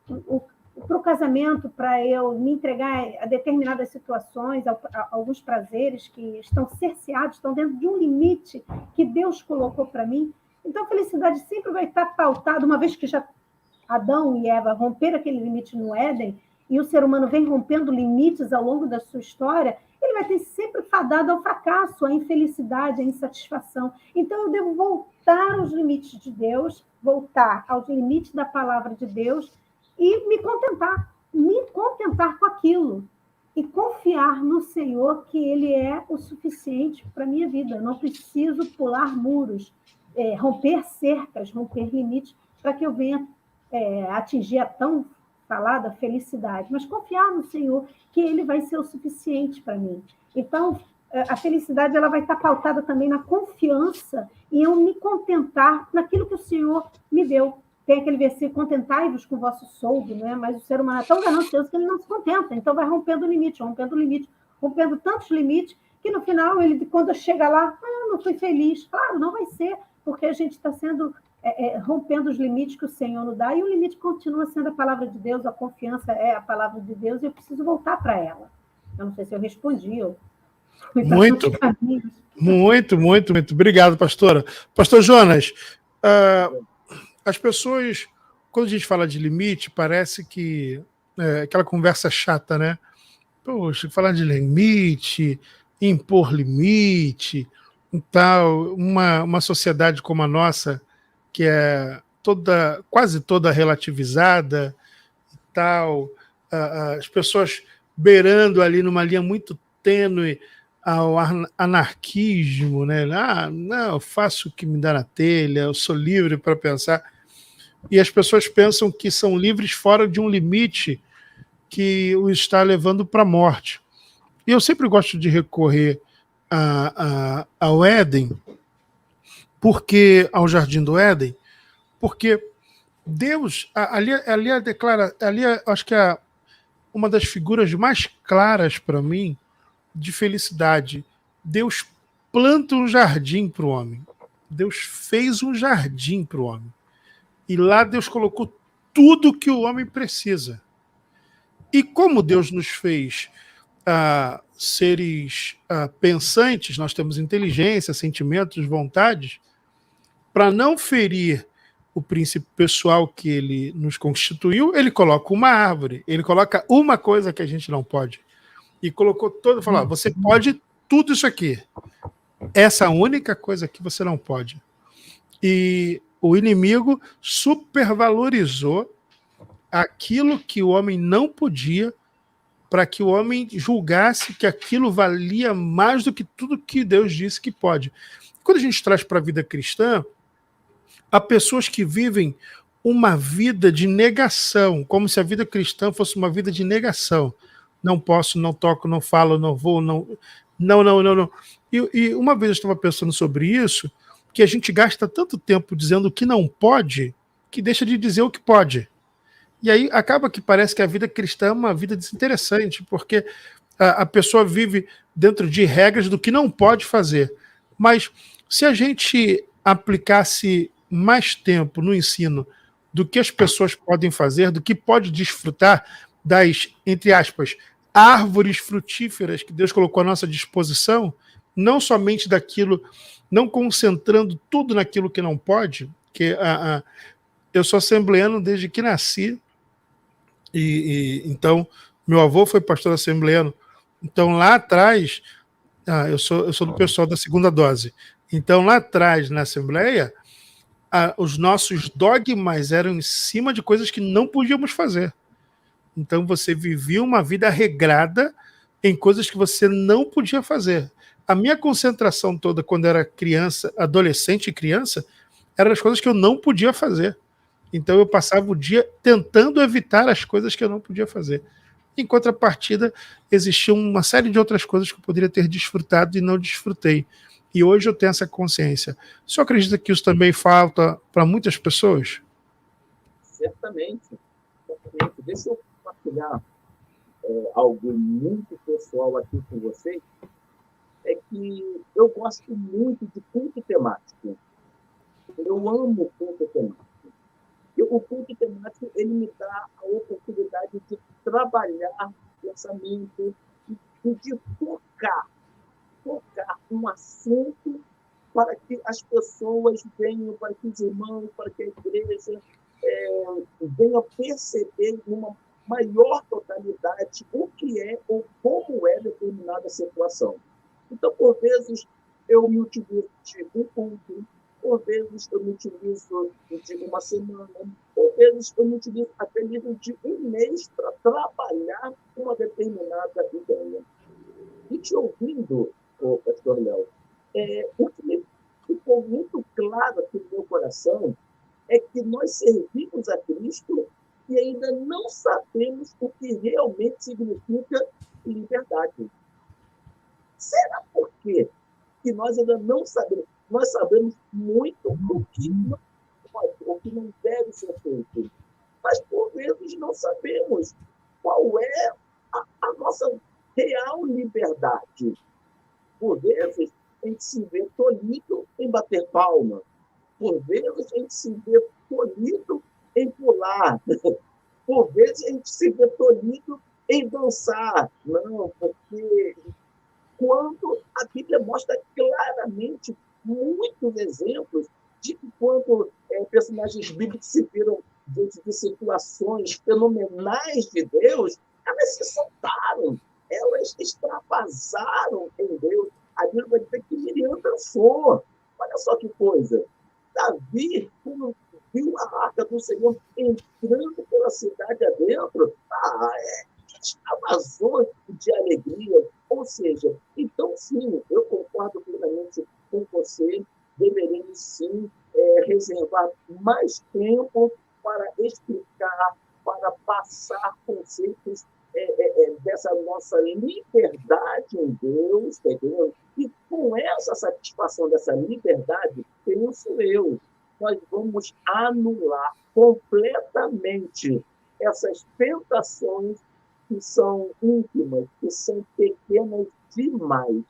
para o casamento, para eu me entregar a determinadas situações, a alguns prazeres que estão cerceados, estão dentro de um limite que Deus colocou para mim. Então, a felicidade sempre vai estar pautada, uma vez que já Adão e Eva romperam aquele limite no Éden, e o ser humano vem rompendo limites ao longo da sua história, ele vai ter sempre fadado ao fracasso, à infelicidade, à insatisfação. Então, eu devo voltar aos limites de Deus, voltar aos limites da palavra de Deus e me contentar com aquilo e confiar no Senhor que Ele é o suficiente para a minha vida. Eu não preciso pular muros, romper cercas, romper limites para que eu venha atingir a tão falada felicidade, mas confiar no Senhor que Ele vai ser o suficiente para mim. Então, a felicidade ela vai estar pautada também na confiança e eu me contentar naquilo que o Senhor me deu. Tem aquele versículo, contentai-vos com o vosso soldo, né? Mas o ser humano é tão ganancioso que ele não se contenta, então vai rompendo limite, rompendo tantos limites, que no final, ele, quando chega lá, não fui feliz. Claro, não vai ser, porque a gente está sendo rompendo os limites que o Senhor nos dá, e o limite continua sendo a palavra de Deus, a confiança é a palavra de Deus, e eu preciso voltar para ela. Eu não sei se eu respondi. Muito. Obrigado, pastora. Pastor Jonas, as pessoas, quando a gente fala de limite, parece que aquela conversa chata, né? Poxa, falar de limite, impor limite, e tal. Uma sociedade como a nossa, que é quase toda relativizada e tal, as pessoas beirando ali numa linha muito tênue ao anarquismo, né? Não, eu faço o que me dá na telha, eu sou livre para pensar. E as pessoas pensam que são livres fora de um limite que o está levando para a morte. E eu sempre gosto de recorrer ao Éden, ao Jardim do Éden, porque Deus, ali declara, acho que é uma das figuras mais claras para mim de felicidade. Deus planta um jardim para o homem. Deus fez um jardim para o homem. E lá Deus colocou tudo que o homem precisa. E como Deus nos fez seres pensantes, nós temos inteligência, sentimentos, vontades, para não ferir o princípio pessoal que ele nos constituiu, ele coloca uma árvore, ele coloca uma coisa que a gente não pode. E colocou todo, falou, você pode tudo isso aqui. Essa única coisa que você não pode. E o inimigo supervalorizou aquilo que o homem não podia, para que o homem julgasse que aquilo valia mais do que tudo que Deus disse que pode. Quando a gente traz para a vida cristã, há pessoas que vivem uma vida de negação, como se a vida cristã fosse uma vida de negação. Não posso, não toco, não falo, não vou, não. E uma vez eu estava pensando sobre isso, que a gente gasta tanto tempo dizendo o que não pode, que deixa de dizer o que pode. E aí acaba que parece que a vida cristã é uma vida desinteressante, porque a pessoa vive dentro de regras do que não pode fazer. Mas se a gente aplicasse mais tempo no ensino do que as pessoas podem fazer, do que pode desfrutar das, entre aspas, árvores frutíferas que Deus colocou à nossa disposição, não somente daquilo, não concentrando tudo naquilo que não pode, que eu sou assembleano desde que nasci, então meu avô foi pastor assembleano, então lá atrás, eu sou do pessoal da segunda dose, então lá atrás na Assembleia, os nossos dogmas eram em cima de coisas que não podíamos fazer. Então você vivia uma vida regrada em coisas que você não podia fazer. A minha concentração toda quando era criança, adolescente e criança, eram as coisas que eu não podia fazer. Então eu passava o dia tentando evitar as coisas que eu não podia fazer. Em contrapartida, existia uma série de outras coisas que eu poderia ter desfrutado e não desfrutei. E hoje eu tenho essa consciência. O senhor acredita que isso também falta para muitas pessoas? Certamente. Deixa eu compartilhar algo muito pessoal aqui com vocês. É que eu gosto muito de culto temático. Eu amo culto temático. E o culto temático, ele me dá a oportunidade de trabalhar o pensamento e de tocar um assunto para que as pessoas venham, para que os irmãos, para que a igreja venha perceber numa maior totalidade o que é ou como é determinada situação. Então, por vezes, eu me utilizo de um culto, por vezes eu me utilizo de uma semana, por vezes eu me utilizo até mesmo de um mês para trabalhar uma determinada ideia. E te ouvindo, pastor Léo, o que me ficou muito claro aqui no meu coração é que nós servimos a Cristo e ainda não sabemos o que realmente significa liberdade. Será por quê que nós ainda não sabemos? Nós sabemos muito o que não pode, o que não deve ser feito. Mas, por vezes, não sabemos qual é a nossa real liberdade. Por vezes, a gente se vê tolhido em bater palma. Por vezes, a gente se vê tolhido em pular. Por vezes, a gente se vê tolhido em dançar. Não, porque quando a Bíblia mostra claramente muitos exemplos de que quando personagens bíblicos se viram diante de situações fenomenais de Deus, elas se soltaram, elas extravasaram em Deus. A Bíblia vai dizer que Miriam dançou. Olha só que coisa. Davi, quando viu a arca do Senhor entrando pela cidade adentro, extravasou de alegria. Ou seja, então, sim, eu concordo plenamente com você, deveríamos, sim, reservar mais tempo para explicar, para passar conceitos dessa nossa liberdade em Deus, entendeu? E com essa satisfação dessa liberdade, penso eu, nós vamos anular completamente essas tentações que são íntimas, que são pequenas demais.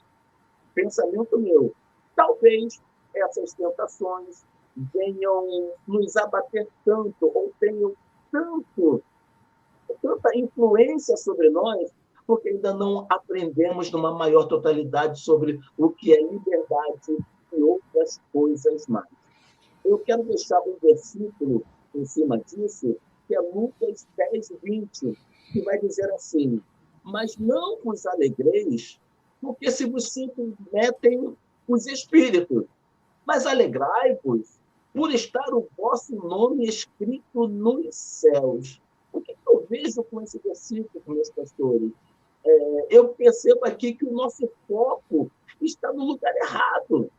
Pensamento meu. Talvez essas tentações venham nos abater tanto, ou tenham tanta influência sobre nós, porque ainda não aprendemos numa maior totalidade sobre o que é liberdade e outras coisas mais. Eu quero deixar um versículo em cima disso, que é Lucas 10, 20, que vai dizer assim: mas não vos alegreis, porque se vos submetem os espíritos, mas alegrai-vos por estar o vosso nome escrito nos céus. O que eu vejo com esse versículo, meus pastores? Eu percebo aqui que o nosso foco está no lugar errado.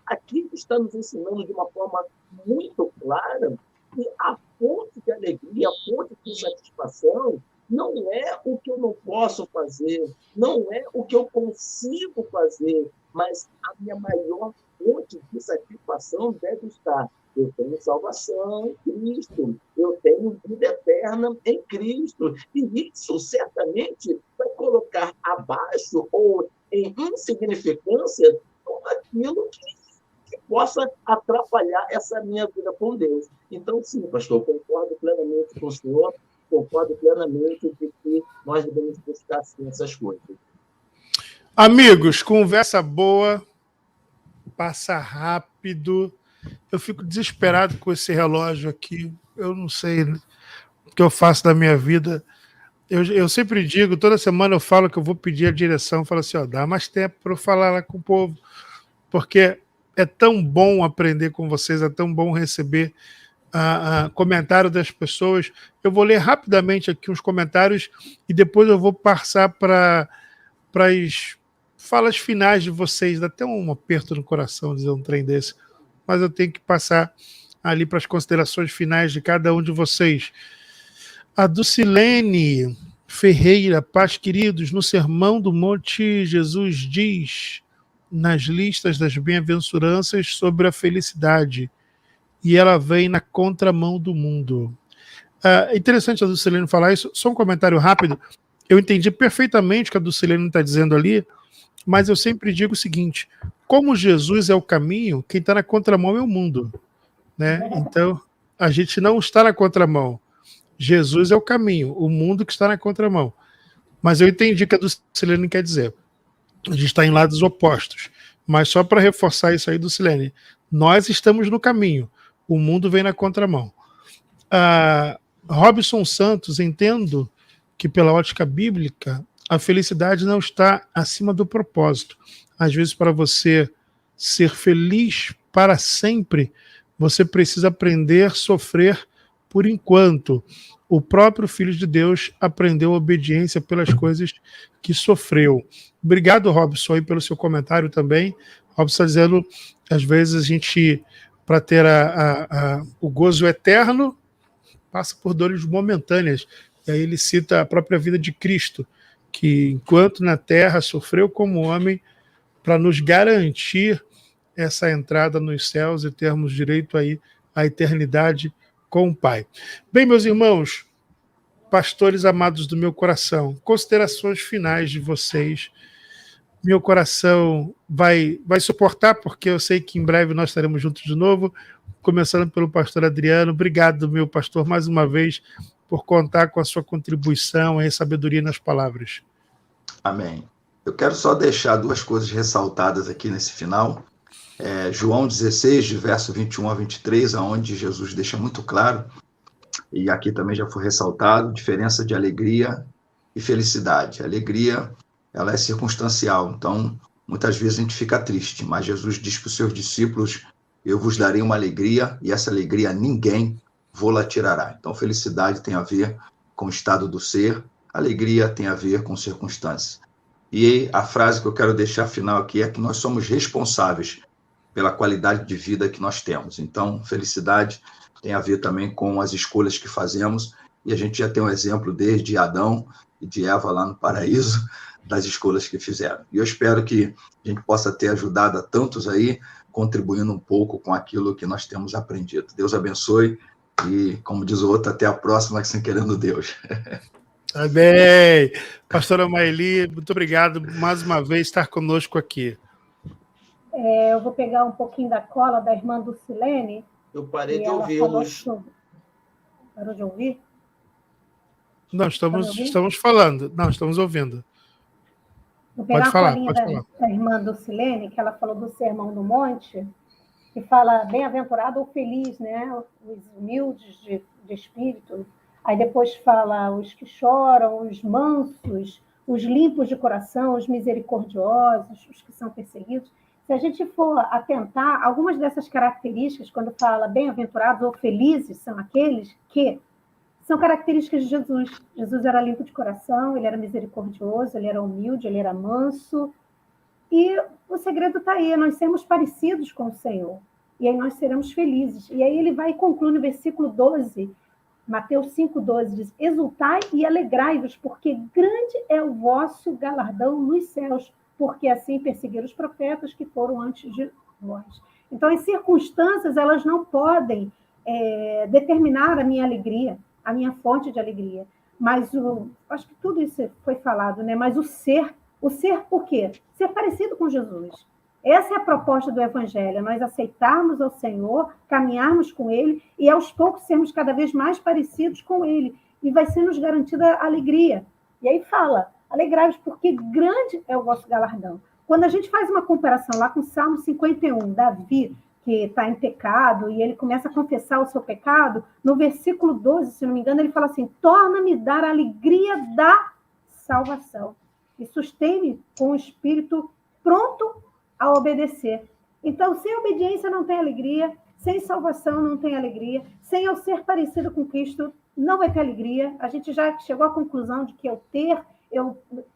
Aqui está nos ensinando de uma forma muito clara que a fonte de alegria, a fonte de satisfação, não é o que eu não posso fazer, não é o que eu consigo fazer, mas a minha maior fonte de satisfação deve estar: eu tenho salvação em Cristo, eu tenho vida eterna em Cristo, e isso certamente vai colocar abaixo ou em insignificância tudo aquilo que possa atrapalhar essa minha vida com Deus. Então, sim, pastor, concordo plenamente com o senhor, concordo plenamente de que nós devemos buscar, sim, essas coisas. Amigos, conversa boa, passa rápido. Eu fico desesperado com esse relógio aqui. Eu não sei o que eu faço da minha vida. Eu sempre digo, toda semana eu falo que eu vou pedir a direção, falo assim, dá mais tempo para eu falar lá com o povo, porque é tão bom aprender com vocês, é tão bom receber comentário das pessoas. Eu vou ler rapidamente aqui uns comentários e depois eu vou passar para as falas finais de vocês. Dá até um aperto no coração dizer um trem desse, mas eu tenho que passar ali para as considerações finais de cada um de vocês. A Dulcilene Ferreira, paz, queridos, no Sermão do Monte, Jesus diz nas listas das bem-aventuranças sobre a felicidade, e ela vem na contramão do mundo. É interessante a Dulcilene falar isso. Só um comentário rápido. Eu entendi perfeitamente o que a Dulcilene está dizendo ali, mas eu sempre digo o seguinte: como Jesus é o caminho, quem está na contramão é o mundo, né? Então, a gente não está na contramão. Jesus é o caminho, o mundo que está na contramão. Mas eu entendi o que a Dulcilene quer dizer. A gente está em lados opostos. Mas só para reforçar isso aí, Dulcilene, nós estamos no caminho, o mundo vem na contramão. Robson Santos, entendo que pela ótica bíblica, a felicidade não está acima do propósito. Às vezes, para você ser feliz para sempre, você precisa aprender a sofrer por enquanto. O próprio Filho de Deus aprendeu obediência pelas coisas que sofreu. Obrigado, Robson, aí, pelo seu comentário também. Robson está dizendo, às vezes a gente, para ter o gozo eterno, passa por dores momentâneas. E aí ele cita a própria vida de Cristo, que enquanto na terra sofreu como homem para nos garantir essa entrada nos céus e termos direito aí à eternidade com o Pai. Bem, meus irmãos, pastores amados do meu coração, considerações finais de vocês. Meu coração vai suportar, porque eu sei que em breve nós estaremos juntos de novo, começando pelo pastor Adriano. Obrigado, meu pastor, mais uma vez, por contar com a sua contribuição e sabedoria nas palavras. Amém. Eu quero só deixar duas coisas ressaltadas aqui nesse final. João 16, de verso 21 a 23, onde Jesus deixa muito claro, e aqui também já foi ressaltado, diferença de alegria e felicidade. A alegria, ela é circunstancial, então muitas vezes a gente fica triste, mas Jesus diz para os seus discípulos eu vos darei uma alegria, e essa alegria ninguém vô-la tirará. Então, felicidade tem a ver com o estado do ser, alegria tem a ver com circunstâncias. E a frase que eu quero deixar final aqui é que nós somos responsáveis pela qualidade de vida que nós temos. Então, felicidade tem a ver também com as escolhas que fazemos, e a gente já tem um exemplo desde Adão e de Eva lá no paraíso, das escolhas que fizeram. E eu espero que a gente possa ter ajudado a tantos aí, contribuindo um pouco com aquilo que nós temos aprendido. Deus abençoe e, como diz o outro, até a próxima, que sem querendo Deus. Amém. Pastora Maeli, muito obrigado mais uma vez estar conosco aqui. Eu vou pegar um pouquinho da cola da irmã Dulcilene. Eu parei de ouvi-los. Parou de ouvir? Não, estamos falando. Não, estamos ouvindo. Vou pegar Pode falar, a colinha da irmã Dulcilene, que ela falou do Sermão do Monte, que fala bem-aventurado ou feliz, né? Os humildes de espírito. Aí depois fala os que choram, os mansos, os limpos de coração, os misericordiosos, os que são perseguidos. Se a gente for atentar, algumas dessas características, quando fala bem-aventurados ou felizes, são aqueles que são características de Jesus. Jesus era limpo de coração, ele era misericordioso, ele era humilde, ele era manso. E o segredo está aí, nós sermos parecidos com o Senhor. E aí nós seremos felizes. E aí ele vai e conclui no versículo 12, Mateus 5,12, diz: exultai e alegrai-vos, porque grande é o vosso galardão nos céus, porque assim perseguiram os profetas que foram antes de vós. Então, as circunstâncias, elas não podem determinar a minha alegria, a minha fonte de alegria. Mas, acho que tudo isso foi falado, né? Mas o ser por quê? Ser parecido com Jesus. Essa é a proposta do Evangelho, nós aceitarmos ao Senhor, caminharmos com Ele e, aos poucos, sermos cada vez mais parecidos com Ele. E vai ser nos garantida a alegria. E aí fala, alegrai-vos, porque grande é o vosso galardão. Quando a gente faz uma comparação lá com o Salmo 51, Davi, que está em pecado, e ele começa a confessar o seu pecado, no versículo 12, se não me engano, ele fala assim: torna-me dar a alegria da salvação e sustém-me com o espírito pronto a obedecer. Então, sem obediência não tem alegria, sem salvação não tem alegria, sem eu ser parecido com Cristo não vai ter alegria. A gente já chegou à conclusão de que eu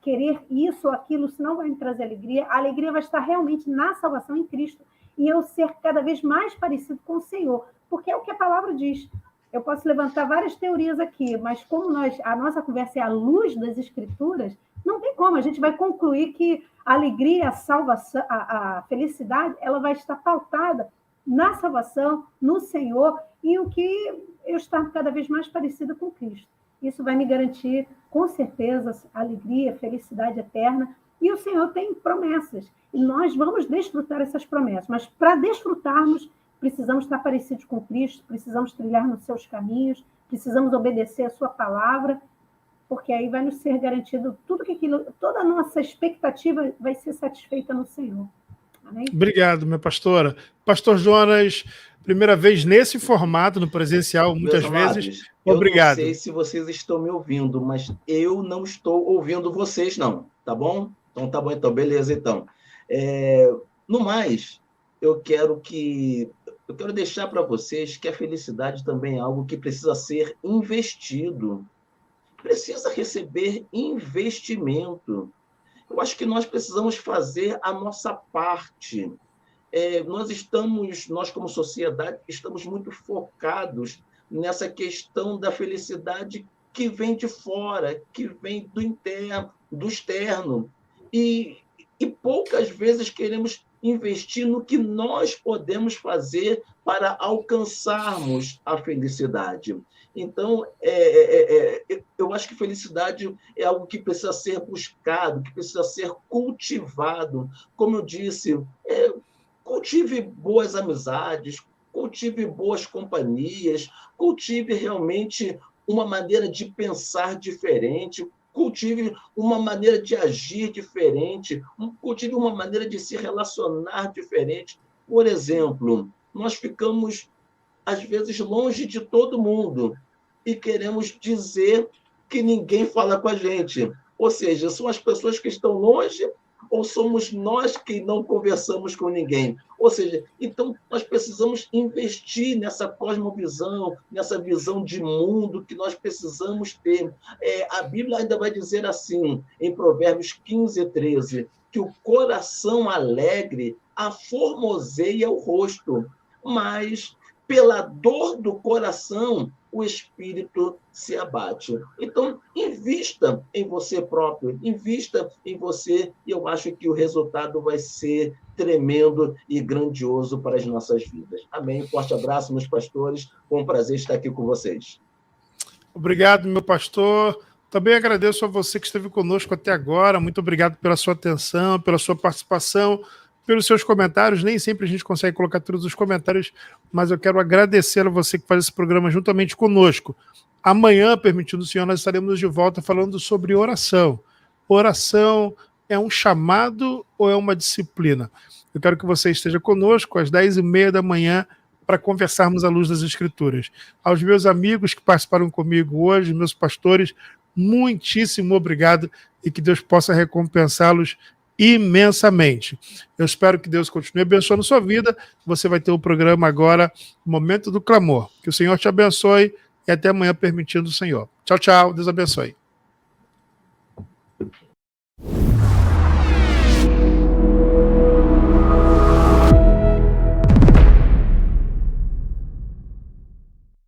querer isso ou aquilo, isso não vai me trazer alegria. A alegria vai estar realmente na salvação em Cristo e eu ser cada vez mais parecido com o Senhor, porque é o que a palavra diz. Eu posso levantar várias teorias aqui, mas como a nossa conversa é à luz das Escrituras, não tem como, a gente vai concluir que a alegria, a salvação, a felicidade, ela vai estar pautada na salvação, no Senhor, e o que eu estar cada vez mais parecida com Cristo. Isso vai me garantir, com certeza, alegria, felicidade eterna, e o Senhor tem promessas, e nós vamos desfrutar essas promessas, mas para desfrutarmos, precisamos estar parecidos com Cristo, precisamos trilhar nos seus caminhos, precisamos obedecer a sua palavra, porque aí vai nos ser garantido toda a nossa expectativa vai ser satisfeita no Senhor. Amém? Obrigado, minha pastora. Pastor Jonas, primeira vez nesse formato, no presencial, muitas vezes. Obrigado. Eu não sei se vocês estão me ouvindo, mas eu não estou ouvindo vocês, não. Tá bom? Então, tá bom, então. Beleza, então. No mais, eu quero deixar para vocês que a felicidade também é algo que precisa ser investido. Precisa receber investimento. Eu acho que nós precisamos fazer a nossa parte. Nós, como sociedade, estamos muito focados nessa questão da felicidade que vem de fora, que vem do externo. E poucas vezes queremos investir no que nós podemos fazer para alcançarmos a felicidade. Então, eu acho que felicidade é algo que precisa ser buscado, que precisa ser cultivado. Como eu disse, cultive boas amizades, cultive boas companhias, cultive realmente uma maneira de pensar diferente, cultive uma maneira de agir diferente, cultive uma maneira de se relacionar diferente. Por exemplo, nós ficamos, às vezes, longe de todo mundo e queremos dizer que ninguém fala com a gente. Ou seja, são as pessoas que estão longe, Ou somos nós que não conversamos com ninguém? Ou seja, então nós precisamos investir nessa cosmovisão, nessa visão de mundo que nós precisamos ter. A Bíblia ainda vai dizer assim, em Provérbios 15, 13, que o coração alegre aformoseia o rosto, mas pela dor do coração o espírito se abate. Então, invista em você próprio, invista em você, e eu acho que o resultado vai ser tremendo e grandioso para as nossas vidas. Amém. Um forte abraço, meus pastores. Foi um prazer estar aqui com vocês. Obrigado, meu pastor. Também agradeço a você que esteve conosco até agora. Muito obrigado pela sua atenção, pela sua participação, pelos seus comentários. Nem sempre a gente consegue colocar todos os comentários, mas eu quero agradecer a você que faz esse programa juntamente conosco. Amanhã, permitindo o Senhor, nós estaremos de volta falando sobre oração. Oração é um chamado ou é uma disciplina? Eu quero que você esteja conosco às 10h30 da manhã para conversarmos à luz das Escrituras. Aos meus amigos que participaram comigo hoje, meus pastores, muitíssimo obrigado e que Deus possa recompensá-los imensamente. Eu espero que Deus continue abençoando sua vida. Você vai ter o programa agora, Momento do Clamor. Que o Senhor te abençoe e até amanhã, permitindo o Senhor. Tchau, tchau. Deus abençoe.